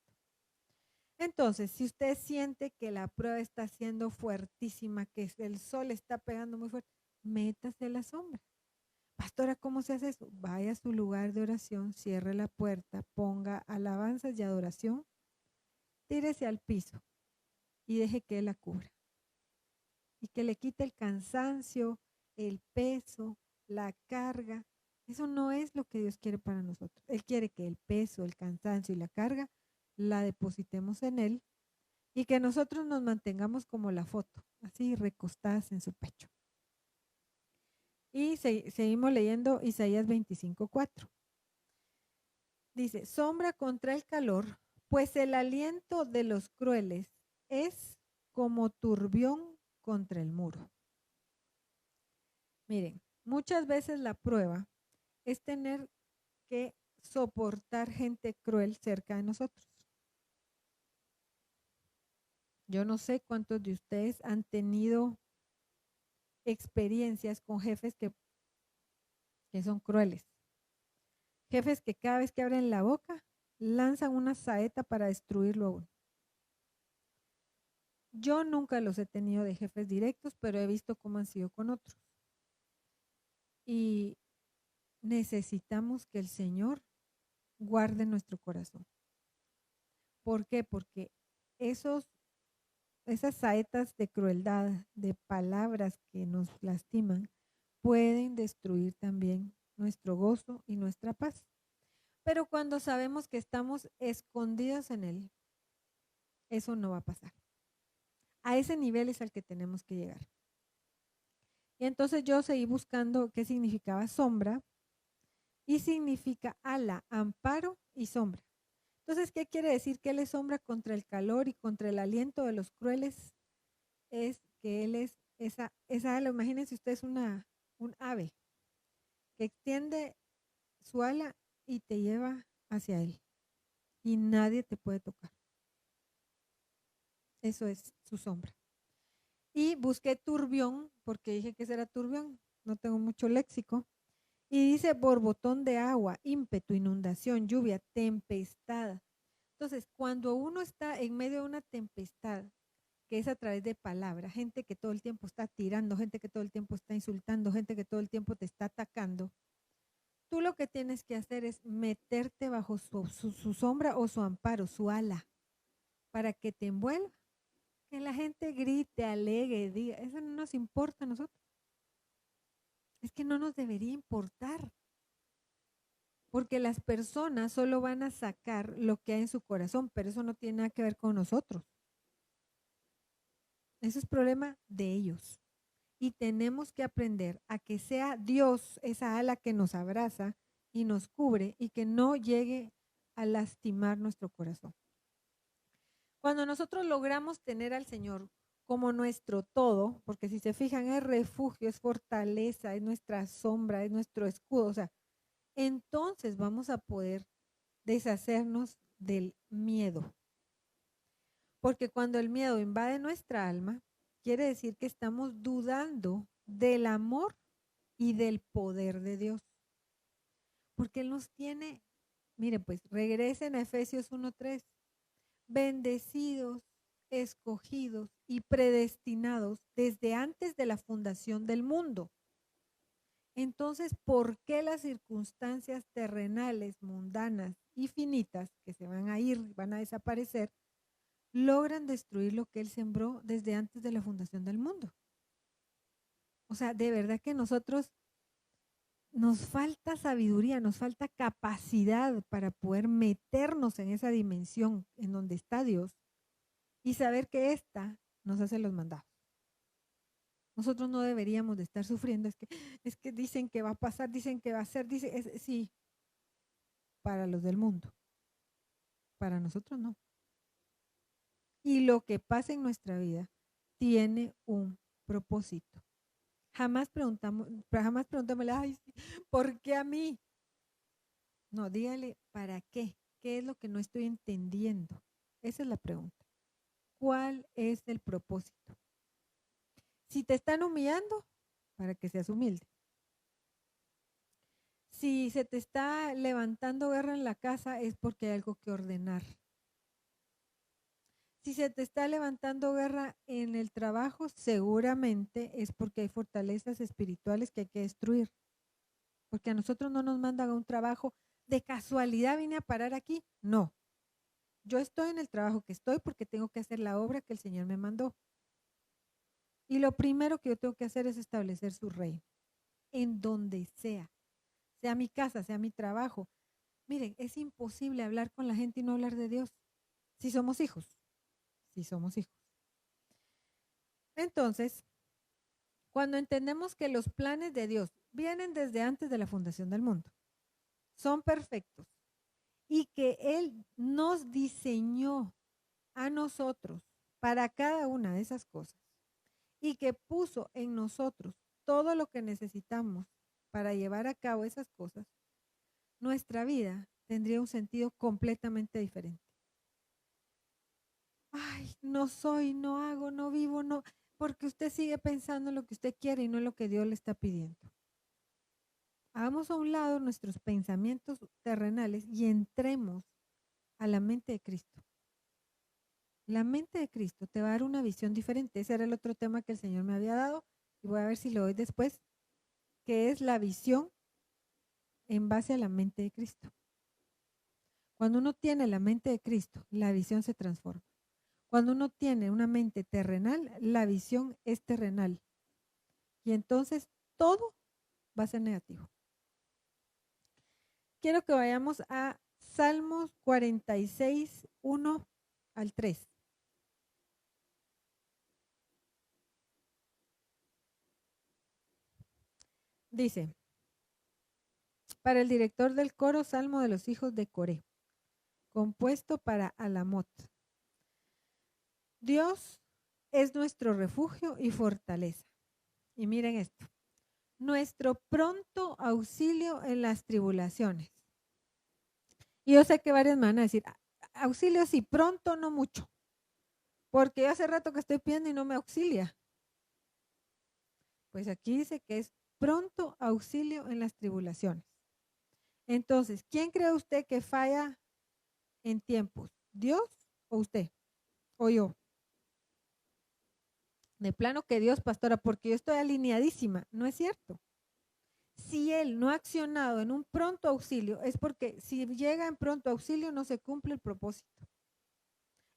Entonces, si usted siente que la prueba está siendo fuertísima, que el sol está pegando muy fuerte, métase a la sombra. Pastora, ¿cómo se hace eso? Vaya a su lugar de oración, cierre la puerta, ponga alabanzas y adoración, tírese al piso y deje que Él la cubra. Y que le quite el cansancio, el peso, la carga. Eso no es lo que Dios quiere para nosotros. Él quiere que el peso, el cansancio y la carga la depositemos en Él y que nosotros nos mantengamos como la foto, así recostadas en su pecho. Y seguimos leyendo Isaías 25:4. Dice, sombra contra el calor, pues el aliento de los crueles es como turbión contra el muro. Miren, muchas veces la prueba es tener que soportar gente cruel cerca de nosotros. Yo no sé cuántos de ustedes han tenido experiencias con jefes que son crueles. Jefes que cada vez que abren la boca lanzan una saeta para destruirlo a uno. Yo nunca los he tenido de jefes directos, pero he visto cómo han sido con otros. Y necesitamos que el Señor guarde nuestro corazón. ¿Por qué? Porque esas saetas de crueldad, de palabras que nos lastiman, pueden destruir también nuestro gozo y nuestra paz. Pero cuando sabemos que estamos escondidos en Él, eso no va a pasar. A ese nivel es al que tenemos que llegar. Y entonces yo seguí buscando qué significaba sombra y significa ala, amparo y sombra. Entonces, ¿qué quiere decir que Él es sombra contra el calor y contra el aliento de los crueles? Es que Él es esa ala. Imagínense ustedes un ave que extiende su ala y te lleva hacia Él y nadie te puede tocar. Eso es su sombra. Y busqué turbión, porque dije que ese era turbión, no tengo mucho léxico. Y dice borbotón de agua, ímpetu, inundación, lluvia, tempestad. Entonces, cuando uno está en medio de una tempestad, que es a través de palabras, gente que todo el tiempo está tirando, gente que todo el tiempo está insultando, gente que todo el tiempo te está atacando, tú lo que tienes que hacer es meterte bajo su sombra o su amparo, su ala, para que te envuelva. Que la gente grite, alegue, diga, eso no nos importa a nosotros. Es que no nos debería importar. Porque las personas solo van a sacar lo que hay en su corazón, pero eso no tiene nada que ver con nosotros. Eso es problema de ellos. Y tenemos que aprender a que sea Dios esa ala que nos abraza y nos cubre y que no llegue a lastimar nuestro corazón. Cuando nosotros logramos tener al Señor como nuestro todo, porque si se fijan es refugio, es fortaleza, es nuestra sombra, es nuestro escudo, o sea, entonces vamos a poder deshacernos del miedo. Porque cuando el miedo invade nuestra alma, quiere decir que estamos dudando del amor y del poder de Dios. Porque Él nos tiene, mire, pues regresen a Efesios 1:3, bendecidos, escogidos y predestinados desde antes de la fundación del mundo. Entonces, ¿por qué las circunstancias terrenales, mundanas y finitas, que se van a ir, van a desaparecer, logran destruir lo que Él sembró desde antes de la fundación del mundo? O sea, de verdad que nosotros nos falta sabiduría, nos falta capacidad para poder meternos en esa dimensión en donde está Dios y saber que ésta nos hace los mandados. Nosotros no deberíamos de estar sufriendo, es que dicen que va a pasar, dicen que va a ser, sí, para los del mundo, para nosotros no. Y lo que pasa en nuestra vida tiene un propósito. Jamás preguntémosle, ay, ¿por qué a mí? No, dígale, ¿para qué? ¿Qué es lo que no estoy entendiendo? Esa es la pregunta. ¿Cuál es el propósito? Si te están humillando, para que seas humilde. Si se te está levantando guerra en la casa, es porque hay algo que ordenar. Si se te está levantando guerra en el trabajo, seguramente es porque hay fortalezas espirituales que hay que destruir. Porque a nosotros no nos mandan a un trabajo de casualidad, vine a parar aquí. No. Yo estoy en el trabajo que estoy porque tengo que hacer la obra que el Señor me mandó. Y lo primero que yo tengo que hacer es establecer su reino, en donde sea mi casa, sea mi trabajo. Miren, es imposible hablar con la gente y no hablar de Dios. Si somos hijos, si somos hijos. Entonces, cuando entendemos que los planes de Dios vienen desde antes de la fundación del mundo, son perfectos y que Él nos diseñó a nosotros para cada una de esas cosas y que puso en nosotros todo lo que necesitamos para llevar a cabo esas cosas, nuestra vida tendría un sentido completamente diferente. Ay, no soy, no hago, no vivo, no, porque usted sigue pensando en lo que usted quiere y no en lo que Dios le está pidiendo. Hagamos a un lado nuestros pensamientos terrenales y entremos a la mente de Cristo. La mente de Cristo te va a dar una visión diferente. Ese era el otro tema que el Señor me había dado y voy a ver si lo doy después, que es la visión en base a la mente de Cristo. Cuando uno tiene la mente de Cristo, la visión se transforma. Cuando uno tiene una mente terrenal, la visión es terrenal. Y entonces todo va a ser negativo. Quiero que vayamos a Salmos 46, 1 al 3. Dice, para el director del coro, Salmo de los hijos de Coré, compuesto para Alamot. Dios es nuestro refugio y fortaleza. Y miren esto, nuestro pronto auxilio en las tribulaciones. Y yo sé que varias me van a decir, auxilio sí, pronto no mucho, porque hace rato que estoy pidiendo y no me auxilia. Pues aquí dice que es pronto auxilio en las tribulaciones. Entonces, ¿quién cree usted que falla en tiempos? ¿Dios o usted? ¿O yo? De plano que Dios, pastora, porque yo estoy alineadísima. No es cierto. Si Él no ha accionado en un pronto auxilio, es porque si llega en pronto auxilio no se cumple el propósito.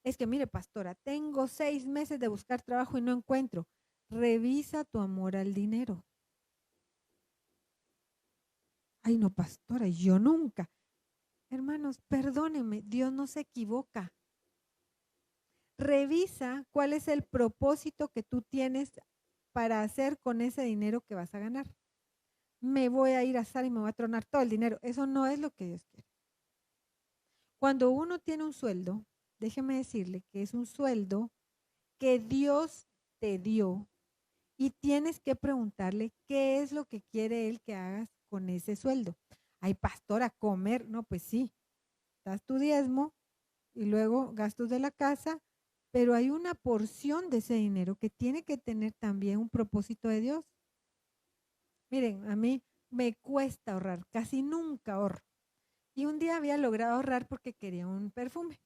Es que mire, pastora, tengo 6 meses de buscar trabajo y no encuentro. Revisa tu amor al dinero. Ay, no, pastora, yo nunca. Hermanos, perdónenme, Dios no se equivoca. Revisa cuál es el propósito que tú tienes para hacer con ese dinero que vas a ganar. Me voy a ir a asar y me voy a tronar todo el dinero. Eso no es lo que Dios quiere. Cuando uno tiene un sueldo, déjeme decirle que es un sueldo que Dios te dio y tienes que preguntarle qué es lo que quiere Él que hagas con ese sueldo. Ay, pastora, comer. No, pues sí, das tu diezmo y luego gastos de la casa, pero hay una porción de ese dinero que tiene que tener también un propósito de Dios. Miren, a mí me cuesta ahorrar, casi nunca ahorro. Y un día había logrado ahorrar porque quería un perfume.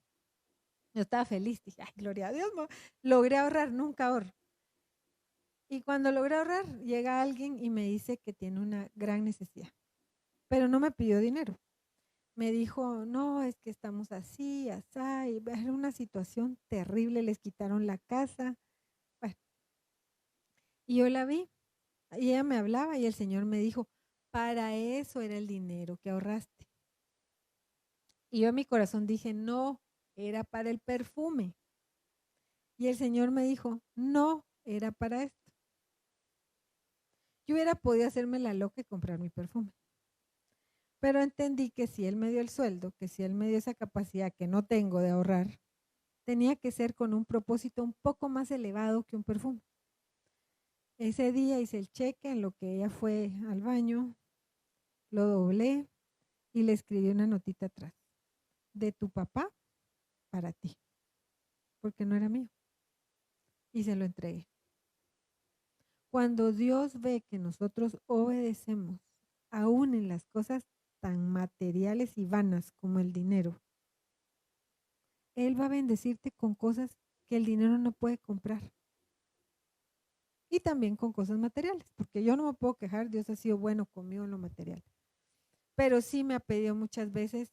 Yo estaba feliz, dije, ay, gloria a Dios, no. Logré ahorrar, nunca ahorro. Y cuando logré ahorrar, llega alguien y me dice que tiene una gran necesidad, pero no me pidió dinero. Me dijo, no, es que estamos así, así, era una situación terrible, les quitaron la casa. Bueno, y yo la vi, y ella me hablaba y el Señor me dijo, para eso era el dinero que ahorraste. Y yo en mi corazón dije, no, era para el perfume. Y el Señor me dijo, no, era para esto. Yo hubiera podido hacerme la loca y comprar mi perfume. Pero entendí que si Él me dio el sueldo, que si Él me dio esa capacidad que no tengo de ahorrar, tenía que ser con un propósito un poco más elevado que un perfume. Ese día hice el cheque en lo que ella fue al baño, lo doblé y le escribí una notita atrás. De tu papá para ti, porque no era mío. Y se lo entregué. Cuando Dios ve que nosotros obedecemos, aún en las cosas tan materiales y vanas como el dinero, Él va a bendecirte con cosas que el dinero no puede comprar. Y también con cosas materiales, porque yo no me puedo quejar, Dios ha sido bueno conmigo en lo material. Pero sí me ha pedido muchas veces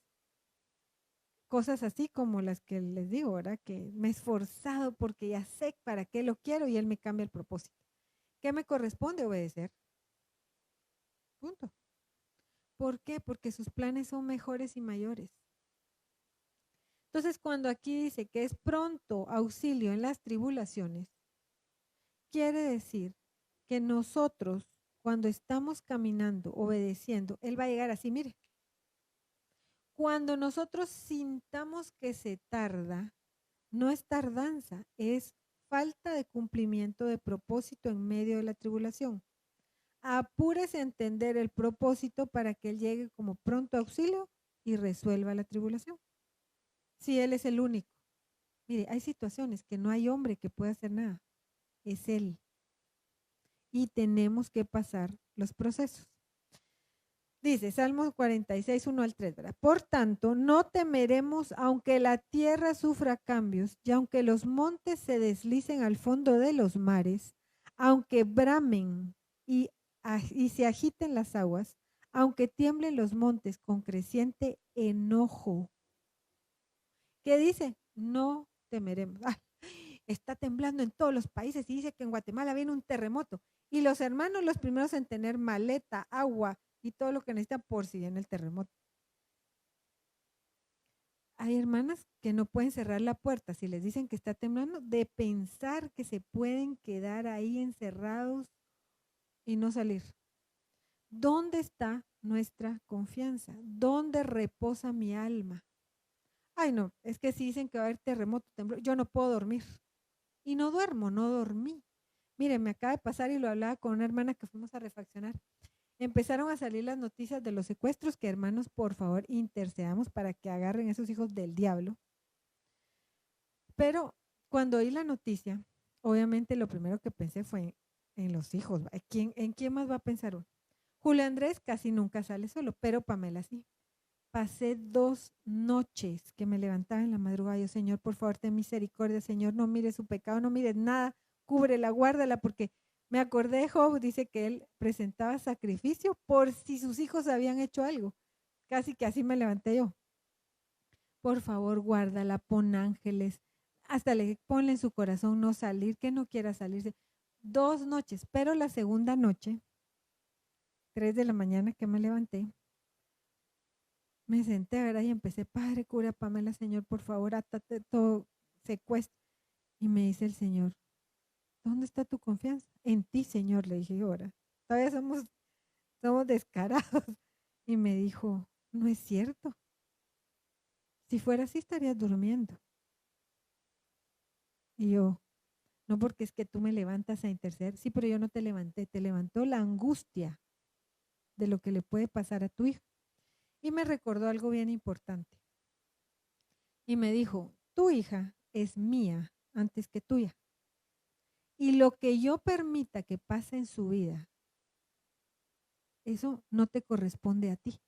cosas así como las que les digo, ¿verdad? Que me he esforzado porque ya sé para qué lo quiero y Él me cambia el propósito. ¿Qué me corresponde obedecer? Punto. ¿Por qué? Porque sus planes son mejores y mayores. Entonces, cuando aquí dice que es pronto auxilio en las tribulaciones, quiere decir que nosotros, cuando estamos caminando, obedeciendo, Él va a llegar así, mire. Cuando nosotros sintamos que se tarda, no es tardanza, es falta de cumplimiento de propósito en medio de la tribulación. Apúrese a entender el propósito para que Él llegue como pronto auxilio y resuelva la tribulación. Si Él es el único. Mire, hay situaciones que no hay hombre que pueda hacer nada. Es Él. Y tenemos que pasar los procesos. Dice Salmos 46, 1 al 3, ¿verdad? Por tanto, no temeremos aunque la tierra sufra cambios y aunque los montes se deslicen al fondo de los mares, aunque bramen y se agiten las aguas, aunque tiemblen los montes con creciente enojo. ¿Qué dice? No temeremos. Está temblando en todos los países y dice que en Guatemala viene un terremoto. Y los hermanos los primeros en tener maleta, agua y todo lo que necesitan por si viene el terremoto. Hay hermanas que no pueden cerrar la puerta si les dicen que está temblando, de pensar que se pueden quedar ahí encerrados y no salir. ¿Dónde está nuestra confianza? ¿Dónde reposa mi alma? Ay, no, es que si dicen que va a haber terremoto, temblor, yo no puedo dormir. Y no duermo, no dormí. Mire, me acaba de pasar y lo hablaba con una hermana que fuimos a refaccionar. Empezaron a salir las noticias de los secuestros, que hermanos, por favor, intercedamos para que agarren a esos hijos del diablo. Pero cuando oí la noticia, obviamente lo primero que pensé fue en los hijos. ¿En quién más va a pensar uno? Julio Andrés casi nunca sale solo, pero Pamela sí. Pasé 2 noches que me levantaba en la madrugada. Yo, Señor, por favor, ten misericordia, Señor, no mires su pecado, no mires nada, cúbrela, guárdala, porque me acordé de Job, dice que él presentaba sacrificio por si sus hijos habían hecho algo. Casi que así me levanté yo. Por favor, guárdala, pon ángeles, hasta le ponle en su corazón no salir, que no quiera salirse. 2 noches, pero la segunda noche, 3 de la mañana que me levanté, me senté, ¿verdad? Y empecé, Padre, cura Pamela, Señor, por favor, atate todo secuestro. Y me dice el Señor, ¿dónde está tu confianza? En ti, Señor, le dije, ahora. Todavía somos descarados. Y me dijo, no es cierto. Si fuera así, estarías durmiendo. Y yo, no porque es que tú me levantas a interceder. Sí, pero yo no te levanté, te levantó la angustia de lo que le puede pasar a tu hijo. Y me recordó algo bien importante. Y me dijo, tu hija es mía antes que tuya. Y lo que yo permita que pase en su vida, eso no te corresponde a ti.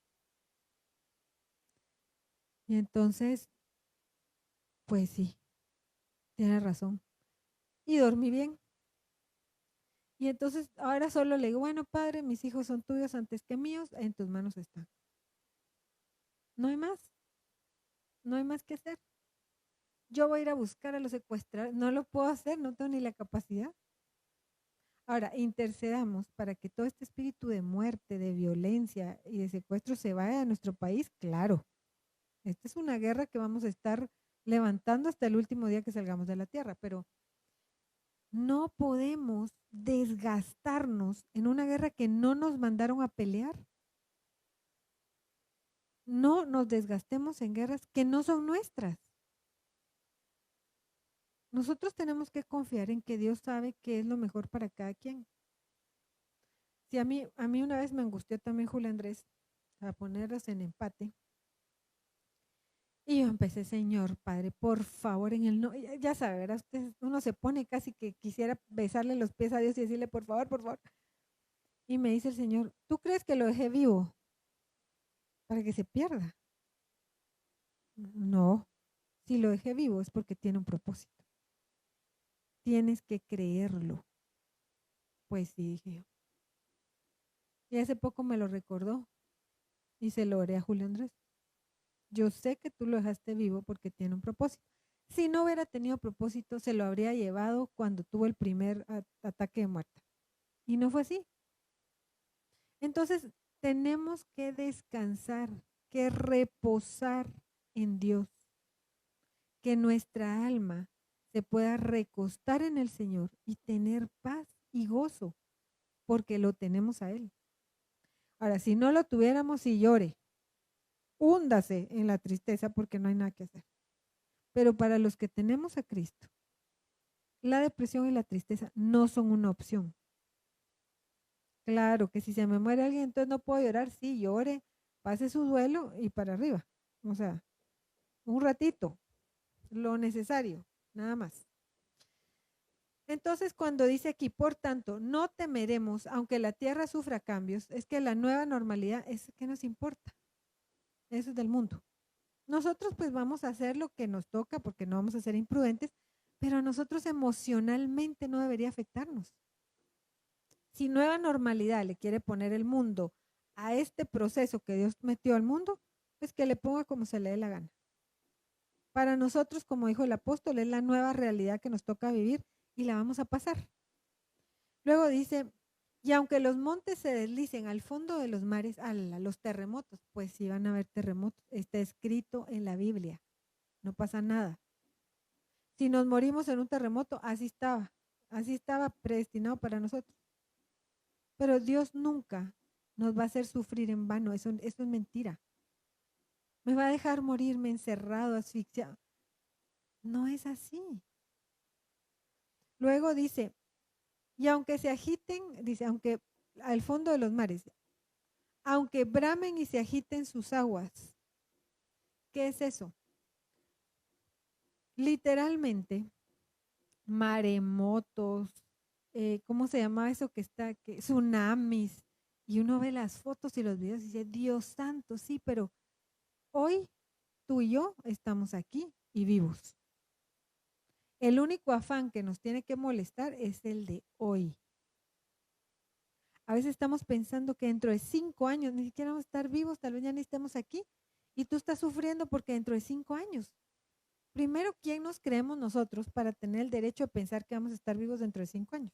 Y entonces, pues sí, tienes razón. Y dormí bien. Y entonces ahora solo le digo, bueno, Padre, mis hijos son tuyos antes que míos, en tus manos están. No hay más, no hay más que hacer. Yo voy a ir a buscar a los secuestradores, no lo puedo hacer, no tengo ni la capacidad. Ahora, intercedamos para que todo este espíritu de muerte, de violencia y de secuestro se vaya de nuestro país, claro. Esta es una guerra que vamos a estar levantando hasta el último día que salgamos de la tierra, pero no podemos desgastarnos en una guerra que no nos mandaron a pelear. No nos desgastemos en guerras que no son nuestras. Nosotros tenemos que confiar en que Dios sabe qué es lo mejor para cada quien. Si a mí una vez me angustió también Julio Andrés a ponerlos en empate. Y yo empecé, Señor, Padre, por favor, en el no, ya sabe, ¿verdad? Uno se pone casi que quisiera besarle los pies a Dios y decirle, por favor, por favor. Y me dice el Señor, ¿tú crees que lo dejé vivo para que se pierda? No, si lo dejé vivo es porque tiene un propósito. Tienes que creerlo. Pues sí, dije yo. Y hace poco me lo recordó y se lo oré a Julio Andrés. Yo sé que tú lo dejaste vivo porque tiene un propósito. Si no hubiera tenido propósito, se lo habría llevado cuando tuvo el primer ataque de muerte. Y no fue así. Entonces, tenemos que descansar, que reposar en Dios, que nuestra alma se pueda recostar en el Señor y tener paz y gozo, porque lo tenemos a Él. Ahora, si no lo tuviéramos y llore, húndase en la tristeza porque no hay nada que hacer. Pero para los que tenemos a Cristo, la depresión y la tristeza no son una opción. Claro que si se me muere alguien, entonces no puedo llorar. Sí, llore, pase su duelo y para arriba. O sea, un ratito, lo necesario, nada más. Entonces, cuando dice aquí, por tanto, no temeremos, aunque la tierra sufra cambios, es que la nueva normalidad es que nos importa. Eso es del mundo. Nosotros pues vamos a hacer lo que nos toca porque no vamos a ser imprudentes, pero a nosotros emocionalmente no debería afectarnos. Si nueva normalidad le quiere poner el mundo a este proceso que Dios metió al mundo, pues que le ponga como se le dé la gana. Para nosotros, como dijo el apóstol, es la nueva realidad que nos toca vivir y la vamos a pasar. Luego dice, y aunque los montes se deslicen al fondo de los mares, a los terremotos, pues sí van a haber terremotos, está escrito en la Biblia, no pasa nada. Si nos morimos en un terremoto, así estaba predestinado para nosotros. Pero Dios nunca nos va a hacer sufrir en vano. Eso es mentira. Me va a dejar morirme encerrado, asfixiado. No es así. Luego dice, y aunque se agiten, dice, aunque al fondo de los mares, aunque bramen y se agiten sus aguas. ¿Qué es eso? Literalmente, maremotos, ¿cómo se llama eso que está? Tsunamis. Y uno ve las fotos y los videos y dice, Dios santo, sí, pero hoy tú y yo estamos aquí y vivos. El único afán que nos tiene que molestar es el de hoy. A veces estamos pensando que dentro de 5 años ni siquiera vamos a estar vivos, tal vez ya ni estemos aquí. Y tú estás sufriendo porque dentro de 5 años. Primero, ¿quién nos creemos nosotros para tener el derecho a pensar que vamos a estar vivos dentro de 5 años?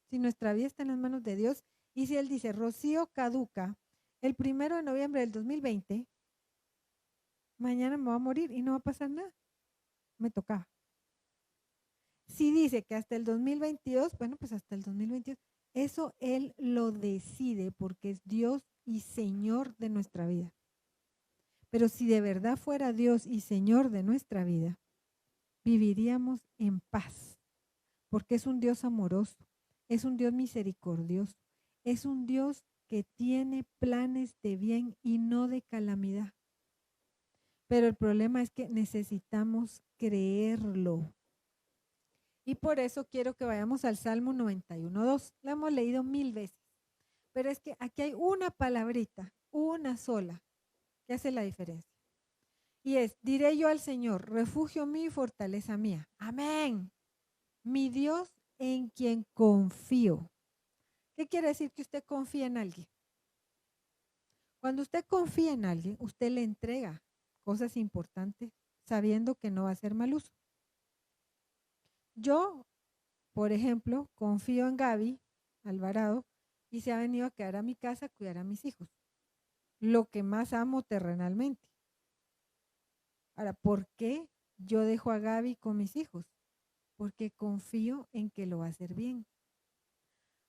Si nuestra vida está en las manos de Dios y si Él dice, Rocío caduca el 1 de noviembre del 2020, mañana me voy a morir y no va a pasar nada. Me tocaba. Si dice que hasta el 2022, bueno, pues hasta el 2022. Eso Él lo decide porque es Dios y Señor de nuestra vida. Pero si de verdad fuera Dios y Señor de nuestra vida, viviríamos en paz, porque es un Dios amoroso, es un Dios misericordioso, es un Dios que tiene planes de bien y no de calamidad. Pero el problema es que necesitamos creerlo. Y por eso quiero que vayamos al Salmo 91:2. Lo hemos leído 1000 veces. Pero es que aquí hay una palabrita, una sola, que hace la diferencia. Y es, diré yo al Señor, refugio mío y fortaleza mía. Amén. Mi Dios en quien confío. ¿Qué quiere decir que usted confía en alguien? Cuando usted confía en alguien, usted le entrega cosas importantes sabiendo que no va a hacer mal uso. Yo, por ejemplo, confío en Gaby Alvarado y se ha venido a quedar a mi casa a cuidar a mis hijos. Lo que más amo terrenalmente. Ahora, ¿por qué yo dejo a Gaby con mis hijos? Porque confío en que lo va a hacer bien.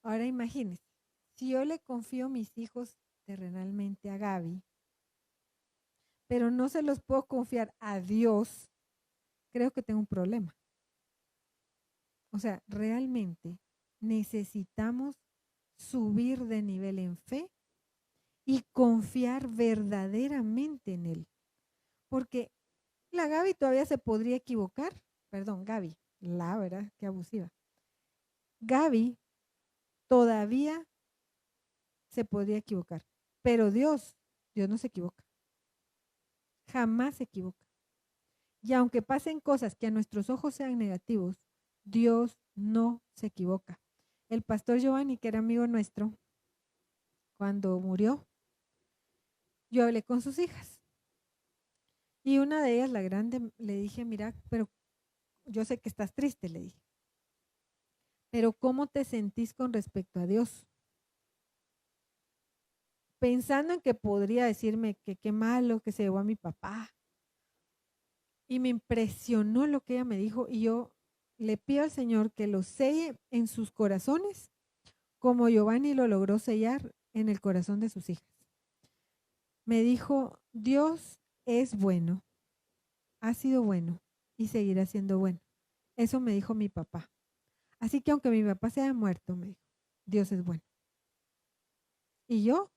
Ahora imagínense, si yo le confío mis hijos terrenalmente a Gaby, pero no se los puedo confiar a Dios, creo que tengo un problema. O sea, realmente necesitamos subir de nivel en fe y confiar verdaderamente en Él. Porque la Gaby todavía se podría equivocar. Perdón, Gaby, la verdad, qué abusiva. Gaby todavía se podría equivocar, pero Dios no se equivoca. Jamás se equivoca. Y aunque pasen cosas que a nuestros ojos sean negativos, Dios no se equivoca. El pastor Giovanni, que era amigo nuestro, cuando murió, yo hablé con sus hijas. Y una de ellas, la grande, le dije, mira, pero yo sé que estás triste, le dije. Pero ¿cómo te sentís con respecto a Dios? Pensando en que podría decirme que qué malo que se llevó a mi papá. Y me impresionó lo que ella me dijo y yo le pido al Señor que lo selle en sus corazones como Giovanni lo logró sellar en el corazón de sus hijas. Me dijo, Dios es bueno, ha sido bueno y seguirá siendo bueno. Eso me dijo mi papá. Así que aunque mi papá se haya muerto, me dijo, Dios es bueno. Y yo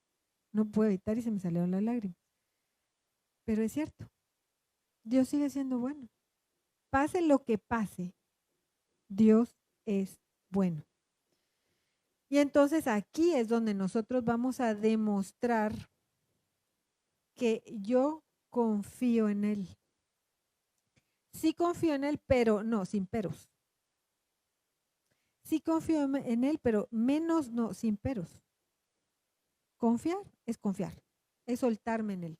no puedo evitar y se me salieron las lágrimas. Pero es cierto, Dios sigue siendo bueno. Pase lo que pase, Dios es bueno. Y entonces aquí es donde nosotros vamos a demostrar que yo confío en Él. Sí confío en Él, pero no, sin peros. Sí confío en Él, pero menos no, sin peros. Confiar, es soltarme en Él.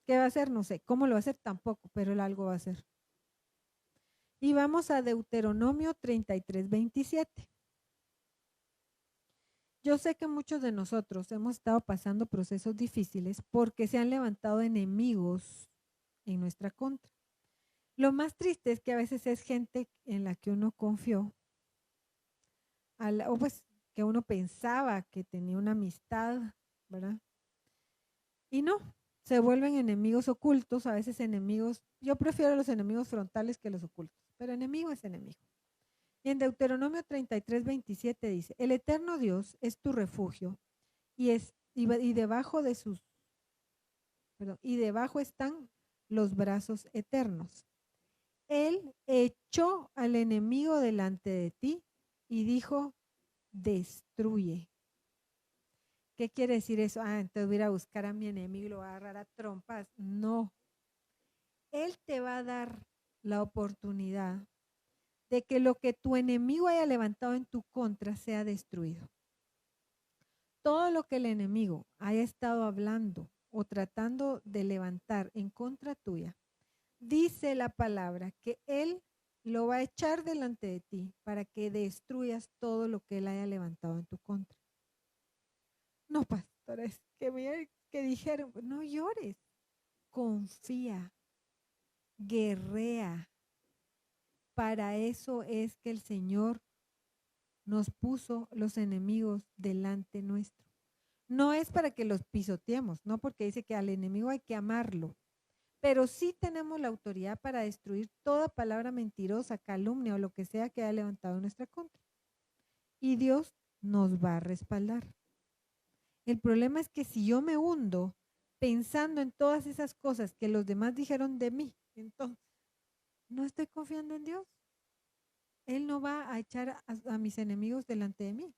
¿Qué va a hacer? No sé. ¿Cómo lo va a hacer? Tampoco, pero Él algo va a hacer. Y vamos a Deuteronomio 33:27. Yo sé que muchos de nosotros hemos estado pasando procesos difíciles porque se han levantado enemigos en nuestra contra. Lo más triste es que a veces es gente en la que uno confió, o pues que uno pensaba que tenía una amistad, ¿verdad? Y no, se vuelven enemigos ocultos, a veces enemigos. Yo prefiero los enemigos frontales que los ocultos, pero enemigo es enemigo. Y en Deuteronomio 33:27 dice, el eterno Dios es tu refugio y debajo de y debajo están los brazos eternos. Él echó al enemigo delante de ti y dijo, destruye. ¿Qué quiere decir eso? Entonces voy a ir a buscar a mi enemigo y lo voy a agarrar a trompas. No. Él te va a dar la oportunidad de que lo que tu enemigo haya levantado en tu contra sea destruido. Todo lo que el enemigo haya estado hablando o tratando de levantar en contra tuya, dice la palabra que él lo va a echar delante de ti para que destruyas todo lo que él haya levantado en tu contra. No, pastores, que dijeron, no llores, confía, guerrea. Para eso es que el Señor nos puso los enemigos delante nuestro. No es para que los pisoteemos, no, porque dice que al enemigo hay que amarlo, pero sí tenemos la autoridad para destruir toda palabra mentirosa, calumnia o lo que sea que haya levantado en nuestra contra. Y Dios nos va a respaldar. El problema es que si yo me hundo pensando en todas esas cosas que los demás dijeron de mí, entonces no estoy confiando en Dios. Él no va a echar a mis enemigos delante de mí.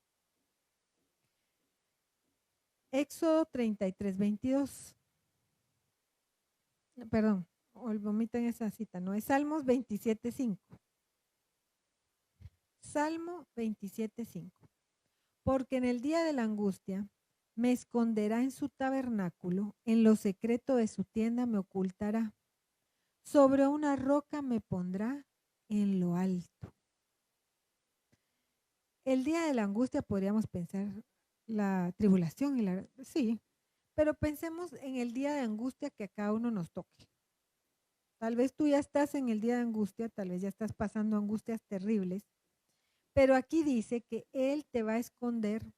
Éxodo 33:22. Perdón, omiten esa cita, no, es Salmos 27:5. Salmo 27:5. Porque en el día de la angustia me esconderá en su tabernáculo, en lo secreto de su tienda me ocultará. Sobre una roca me pondrá en lo alto. El día de la angustia podríamos pensar la tribulación sí, pero pensemos en el día de angustia que a cada uno nos toque. Tal vez tú ya estás en el día de angustia, tal vez ya estás pasando angustias terribles, pero aquí dice que Él te va a esconder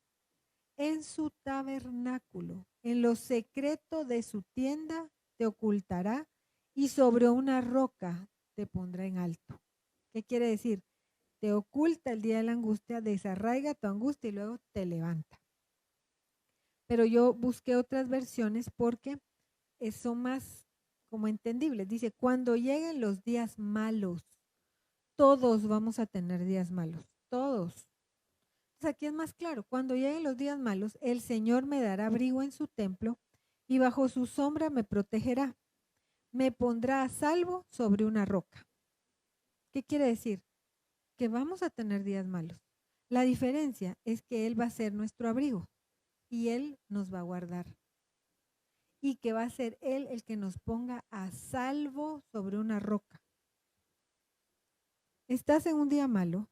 en su tabernáculo, en lo secreto de su tienda te ocultará y sobre una roca te pondrá en alto. ¿Qué quiere decir? Te oculta el día de la angustia, desarraiga tu angustia y luego te levanta. Pero yo busqué otras versiones porque son más como entendibles. Dice, cuando lleguen los días malos, todos vamos a tener días malos, todos. Entonces aquí es más claro, cuando lleguen los días malos, el Señor me dará abrigo en su templo y bajo su sombra me protegerá. Me pondrá a salvo sobre una roca. ¿Qué quiere decir? Que vamos a tener días malos. La diferencia es que Él va a ser nuestro abrigo y Él nos va a guardar. Y que va a ser Él el que nos ponga a salvo sobre una roca. Estás en un día malo,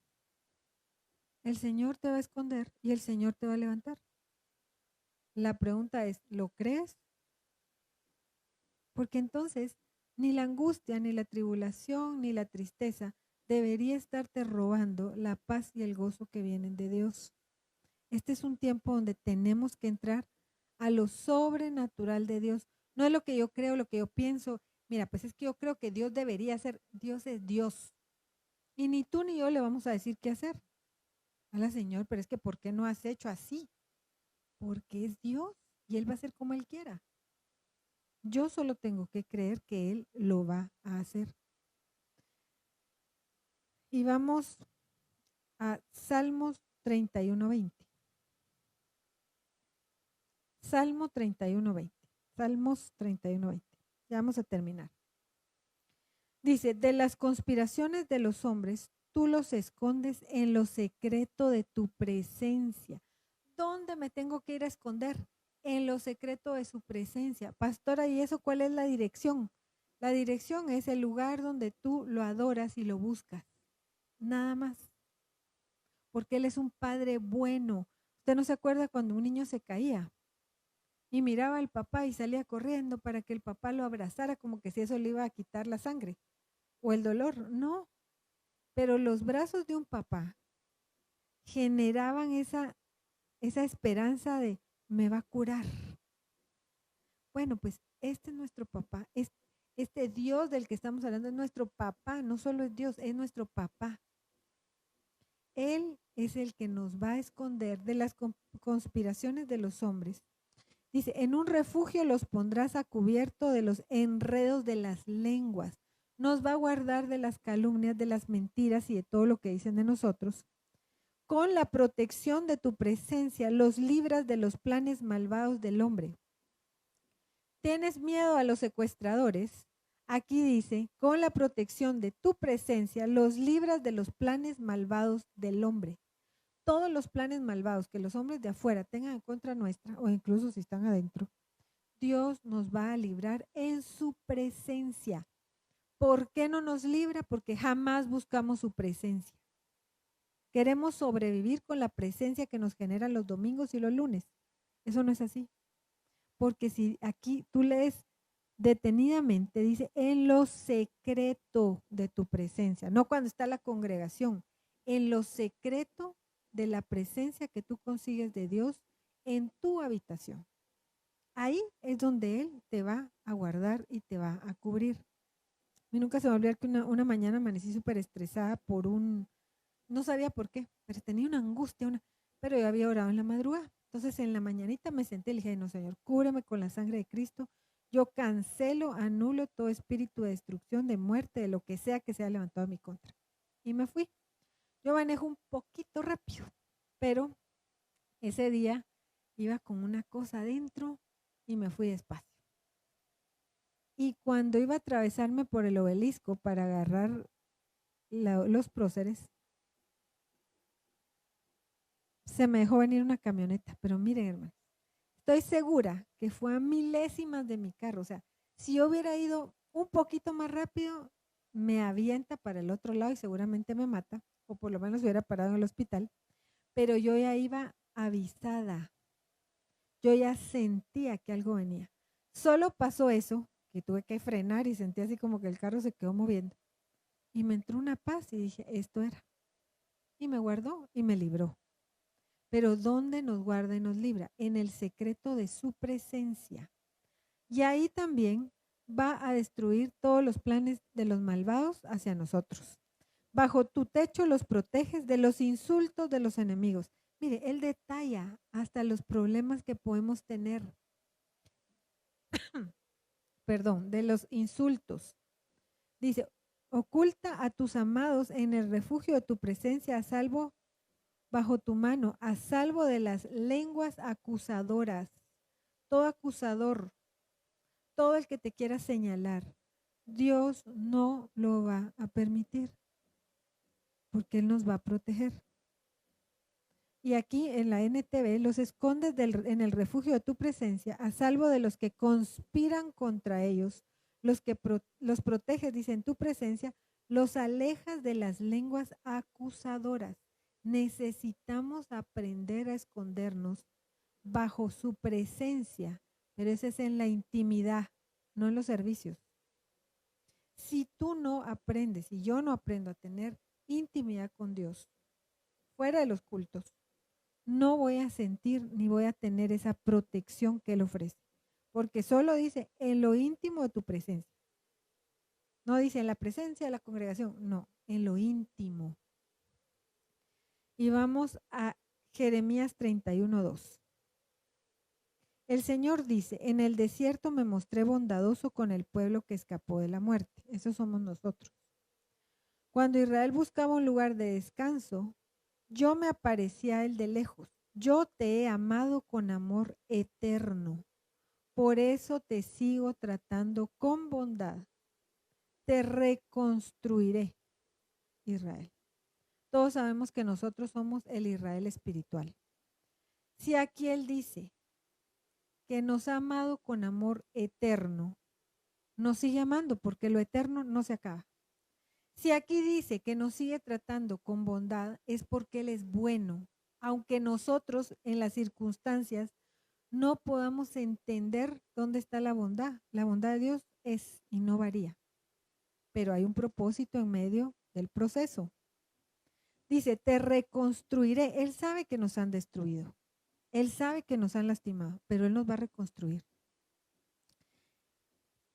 el Señor te va a esconder y el Señor te va a levantar. La pregunta es, ¿lo crees? Porque entonces ni la angustia, ni la tribulación, ni la tristeza debería estarte robando la paz y el gozo que vienen de Dios. Este es un tiempo donde tenemos que entrar a lo sobrenatural de Dios. No es lo que yo creo, lo que yo pienso. Mira, pues es que yo creo que Dios debería ser. Dios es Dios. Y ni tú ni yo le vamos a decir qué hacer. Hola, Señor, pero es que ¿por qué no has hecho así? Porque es Dios y Él va a hacer como Él quiera. Yo solo tengo que creer que Él lo va a hacer. Y vamos a Salmos 31:20. Salmo 31:20. Salmos 31:20. Ya vamos a terminar. Dice, de las conspiraciones de los hombres, tú los escondes en lo secreto de tu presencia. ¿Dónde me tengo que ir a esconder? En lo secreto de su presencia. Pastora, ¿y eso cuál es la dirección? La dirección es el lugar donde tú lo adoras y lo buscas. Nada más. Porque Él es un Padre bueno. ¿Usted no se acuerda cuando un niño se caía y miraba al papá y salía corriendo para que el papá lo abrazara como que si eso le iba a quitar la sangre o el dolor? No. Pero los brazos de un papá generaban esa esa esperanza de me va a curar. Bueno, pues este es nuestro papá, este Dios del que estamos hablando es nuestro papá, no solo es Dios, es nuestro papá. Él es el que nos va a esconder de las conspiraciones de los hombres. Dice, en un refugio los pondrás a cubierto de los enredos de las lenguas. Nos va a guardar de las calumnias, de las mentiras y de todo lo que dicen de nosotros. Con la protección de tu presencia, los libras de los planes malvados del hombre. ¿Tienes miedo a los secuestradores? Aquí dice, con la protección de tu presencia, los libras de los planes malvados del hombre. Todos los planes malvados que los hombres de afuera tengan en contra nuestra, o incluso si están adentro, Dios nos va a librar en su presencia. ¿Por qué no nos libra? Porque jamás buscamos su presencia. Queremos sobrevivir con la presencia que nos genera los domingos y los lunes. Eso no es así. Porque si aquí tú lees detenidamente, dice, en lo secreto de tu presencia, no cuando está la congregación, en lo secreto de la presencia que tú consigues de Dios en tu habitación. Ahí es donde Él te va a guardar y te va a cubrir. A mí nunca se me va a olvidar que una mañana amanecí súper estresada por no sabía por qué, pero tenía una angustia, pero yo había orado en la madrugada. Entonces en la mañanita me senté y le dije, no Señor, cúbreme con la sangre de Cristo. Yo cancelo, anulo todo espíritu de destrucción, de muerte, de lo que sea que sea levantado a mi contra. Y me fui. Yo manejo un poquito rápido, pero ese día iba con una cosa adentro y me fui despacio. Y cuando iba a atravesarme por el obelisco para agarrar los próceres, se me dejó venir una camioneta. Pero miren, hermano, estoy segura que fue a milésimas de mi carro. O sea, si yo hubiera ido un poquito más rápido, me avienta para el otro lado y seguramente me mata, o por lo menos hubiera parado en el hospital. Pero yo ya iba avisada. Yo ya sentía que algo venía. Solo pasó eso, que tuve que frenar y sentí así como que el carro se quedó moviendo. Y me entró una paz y dije, esto era. Y me guardó y me libró. Pero ¿dónde nos guarda y nos libra? En el secreto de su presencia. Y ahí también va a destruir todos los planes de los malvados hacia nosotros. Bajo tu techo los proteges de los insultos de los enemigos. Mire, Él detalla hasta los problemas que podemos tener. Perdón, de los insultos. Dice, oculta a tus amados en el refugio de tu presencia, a salvo bajo tu mano, a salvo de las lenguas acusadoras. Todo acusador, todo el que te quiera señalar, Dios no lo va a permitir, porque Él nos va a proteger. Y aquí en la NTV, los escondes en el refugio de tu presencia, a salvo de los que conspiran contra ellos, los que los proteges, dice, en tu presencia, los alejas de las lenguas acusadoras. Necesitamos aprender a escondernos bajo su presencia, pero ese es en la intimidad, no en los servicios. Si tú no aprendes, y yo no aprendo a tener intimidad con Dios, fuera de los cultos, no voy a sentir ni voy a tener esa protección que Él ofrece. Porque solo dice en lo íntimo de tu presencia. No dice en la presencia de la congregación, no, en lo íntimo. Y vamos a Jeremías 31:2. El Señor dice, en el desierto me mostré bondadoso con el pueblo que escapó de la muerte. Esos somos nosotros. Cuando Israel buscaba un lugar de descanso, yo me aparecía a él de lejos. Yo te he amado con amor eterno. Por eso te sigo tratando con bondad. Te reconstruiré, Israel. Todos sabemos que nosotros somos el Israel espiritual. Si aquí Él dice que nos ha amado con amor eterno, nos sigue amando porque lo eterno no se acaba. Si aquí dice que nos sigue tratando con bondad, es porque Él es bueno, aunque nosotros en las circunstancias no podamos entender dónde está la bondad. La bondad de Dios es y no varía, pero hay un propósito en medio del proceso. Dice, te reconstruiré. Él sabe que nos han destruido. Él sabe que nos han lastimado, pero Él nos va a reconstruir.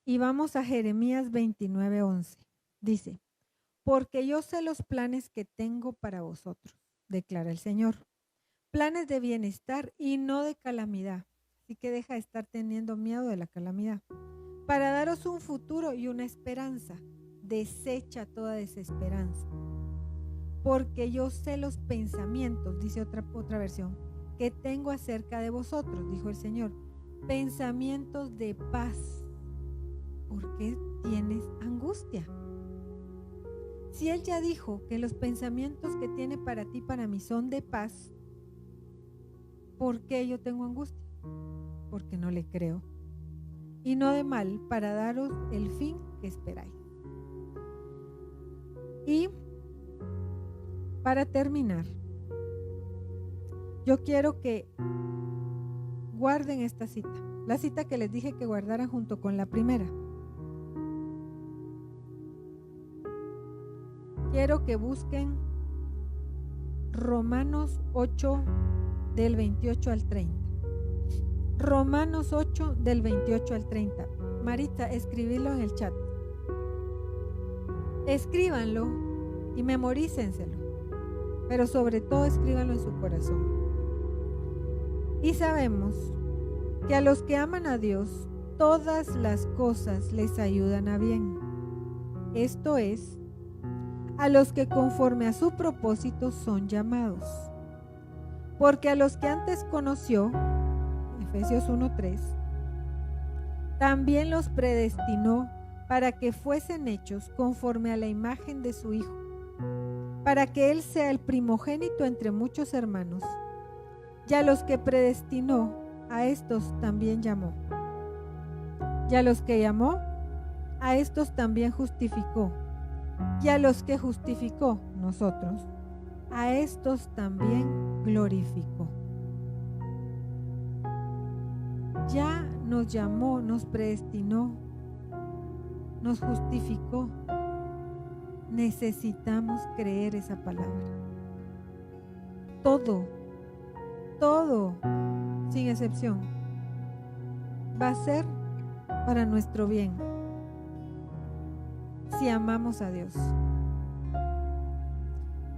Y vamos a Jeremías 29:11. Dice, porque yo sé los planes que tengo para vosotros, declara el Señor. Planes de bienestar y no de calamidad. Así que deja de estar teniendo miedo de la calamidad. Para daros un futuro y una esperanza. Desecha toda desesperanza. Porque yo sé los pensamientos, dice otra versión, que tengo acerca de vosotros, dijo el Señor. Pensamientos de paz. ¿Por qué tienes angustia? Si Él ya dijo que los pensamientos que tiene para ti, para mí, son de paz, ¿por qué yo tengo angustia? Porque no le creo. Y no de mal, para daros el fin que esperáis. Y para terminar, yo quiero que guarden esta cita, la cita que les dije que guardaran junto con la primera. Quiero que busquen Romanos 8 del 28 al 30. Romanos 8 del 28 al 30. Marita, escribidlo en el chat. Escríbanlo y memorícenselo, pero sobre todo escríbanlo en su corazón. Y sabemos que a los que aman a Dios, todas las cosas les ayudan a bien. Esto es, a los que conforme a su propósito son llamados. Porque a los que antes conoció, Efesios 1:3, también los predestinó para que fuesen hechos conforme a la imagen de su Hijo, para que Él sea el primogénito entre muchos hermanos. Y a los que predestinó, a estos también llamó. Y a los que llamó, a estos también justificó. Y a los que justificó, nosotros, a estos también glorificó. Ya nos llamó, nos predestinó, nos justificó. Necesitamos creer esa palabra. Todo, sin excepción, va a ser para nuestro bien si amamos a Dios.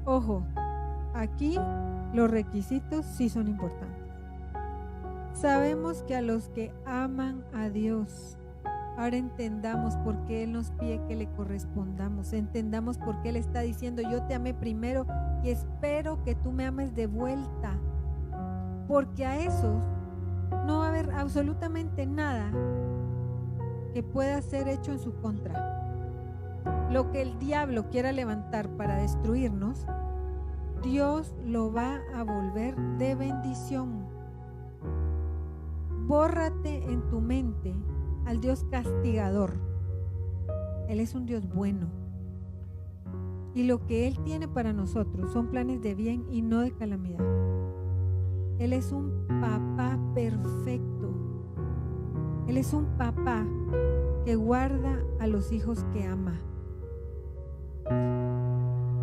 Ojo, aquí los requisitos sí son importantes. Sabemos que a los que aman a Dios, ahora entendamos por qué Él nos pide que le correspondamos, entendamos por qué Él está diciendo, yo te amé primero y espero que tú me ames de vuelta, porque a esos no va a haber absolutamente nada que pueda ser hecho en su contra. Lo que el diablo quiera levantar para destruirnos, Dios lo va a volver de bendición. Bórrate en tu mente al Dios castigador. Él es un Dios bueno. Y lo que Él tiene para nosotros son planes de bien y no de calamidad. Él es un papá perfecto. Él es un papá que guarda a los hijos que ama.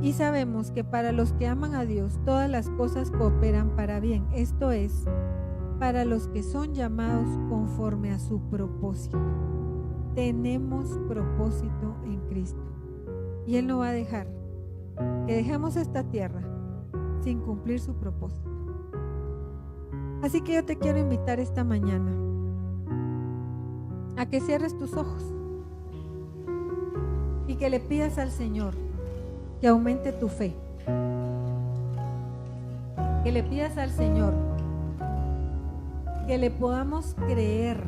Y sabemos que para los que aman a Dios, todas las cosas cooperan para bien. Esto es, para los que son llamados conforme a su propósito. Tenemos propósito en Cristo. Y Él no va a dejar que dejemos esta tierra sin cumplir su propósito. Así que yo te quiero invitar esta mañana a que cierres tus ojos y que le pidas al Señor que aumente tu fe. Que le pidas al Señor que le podamos creer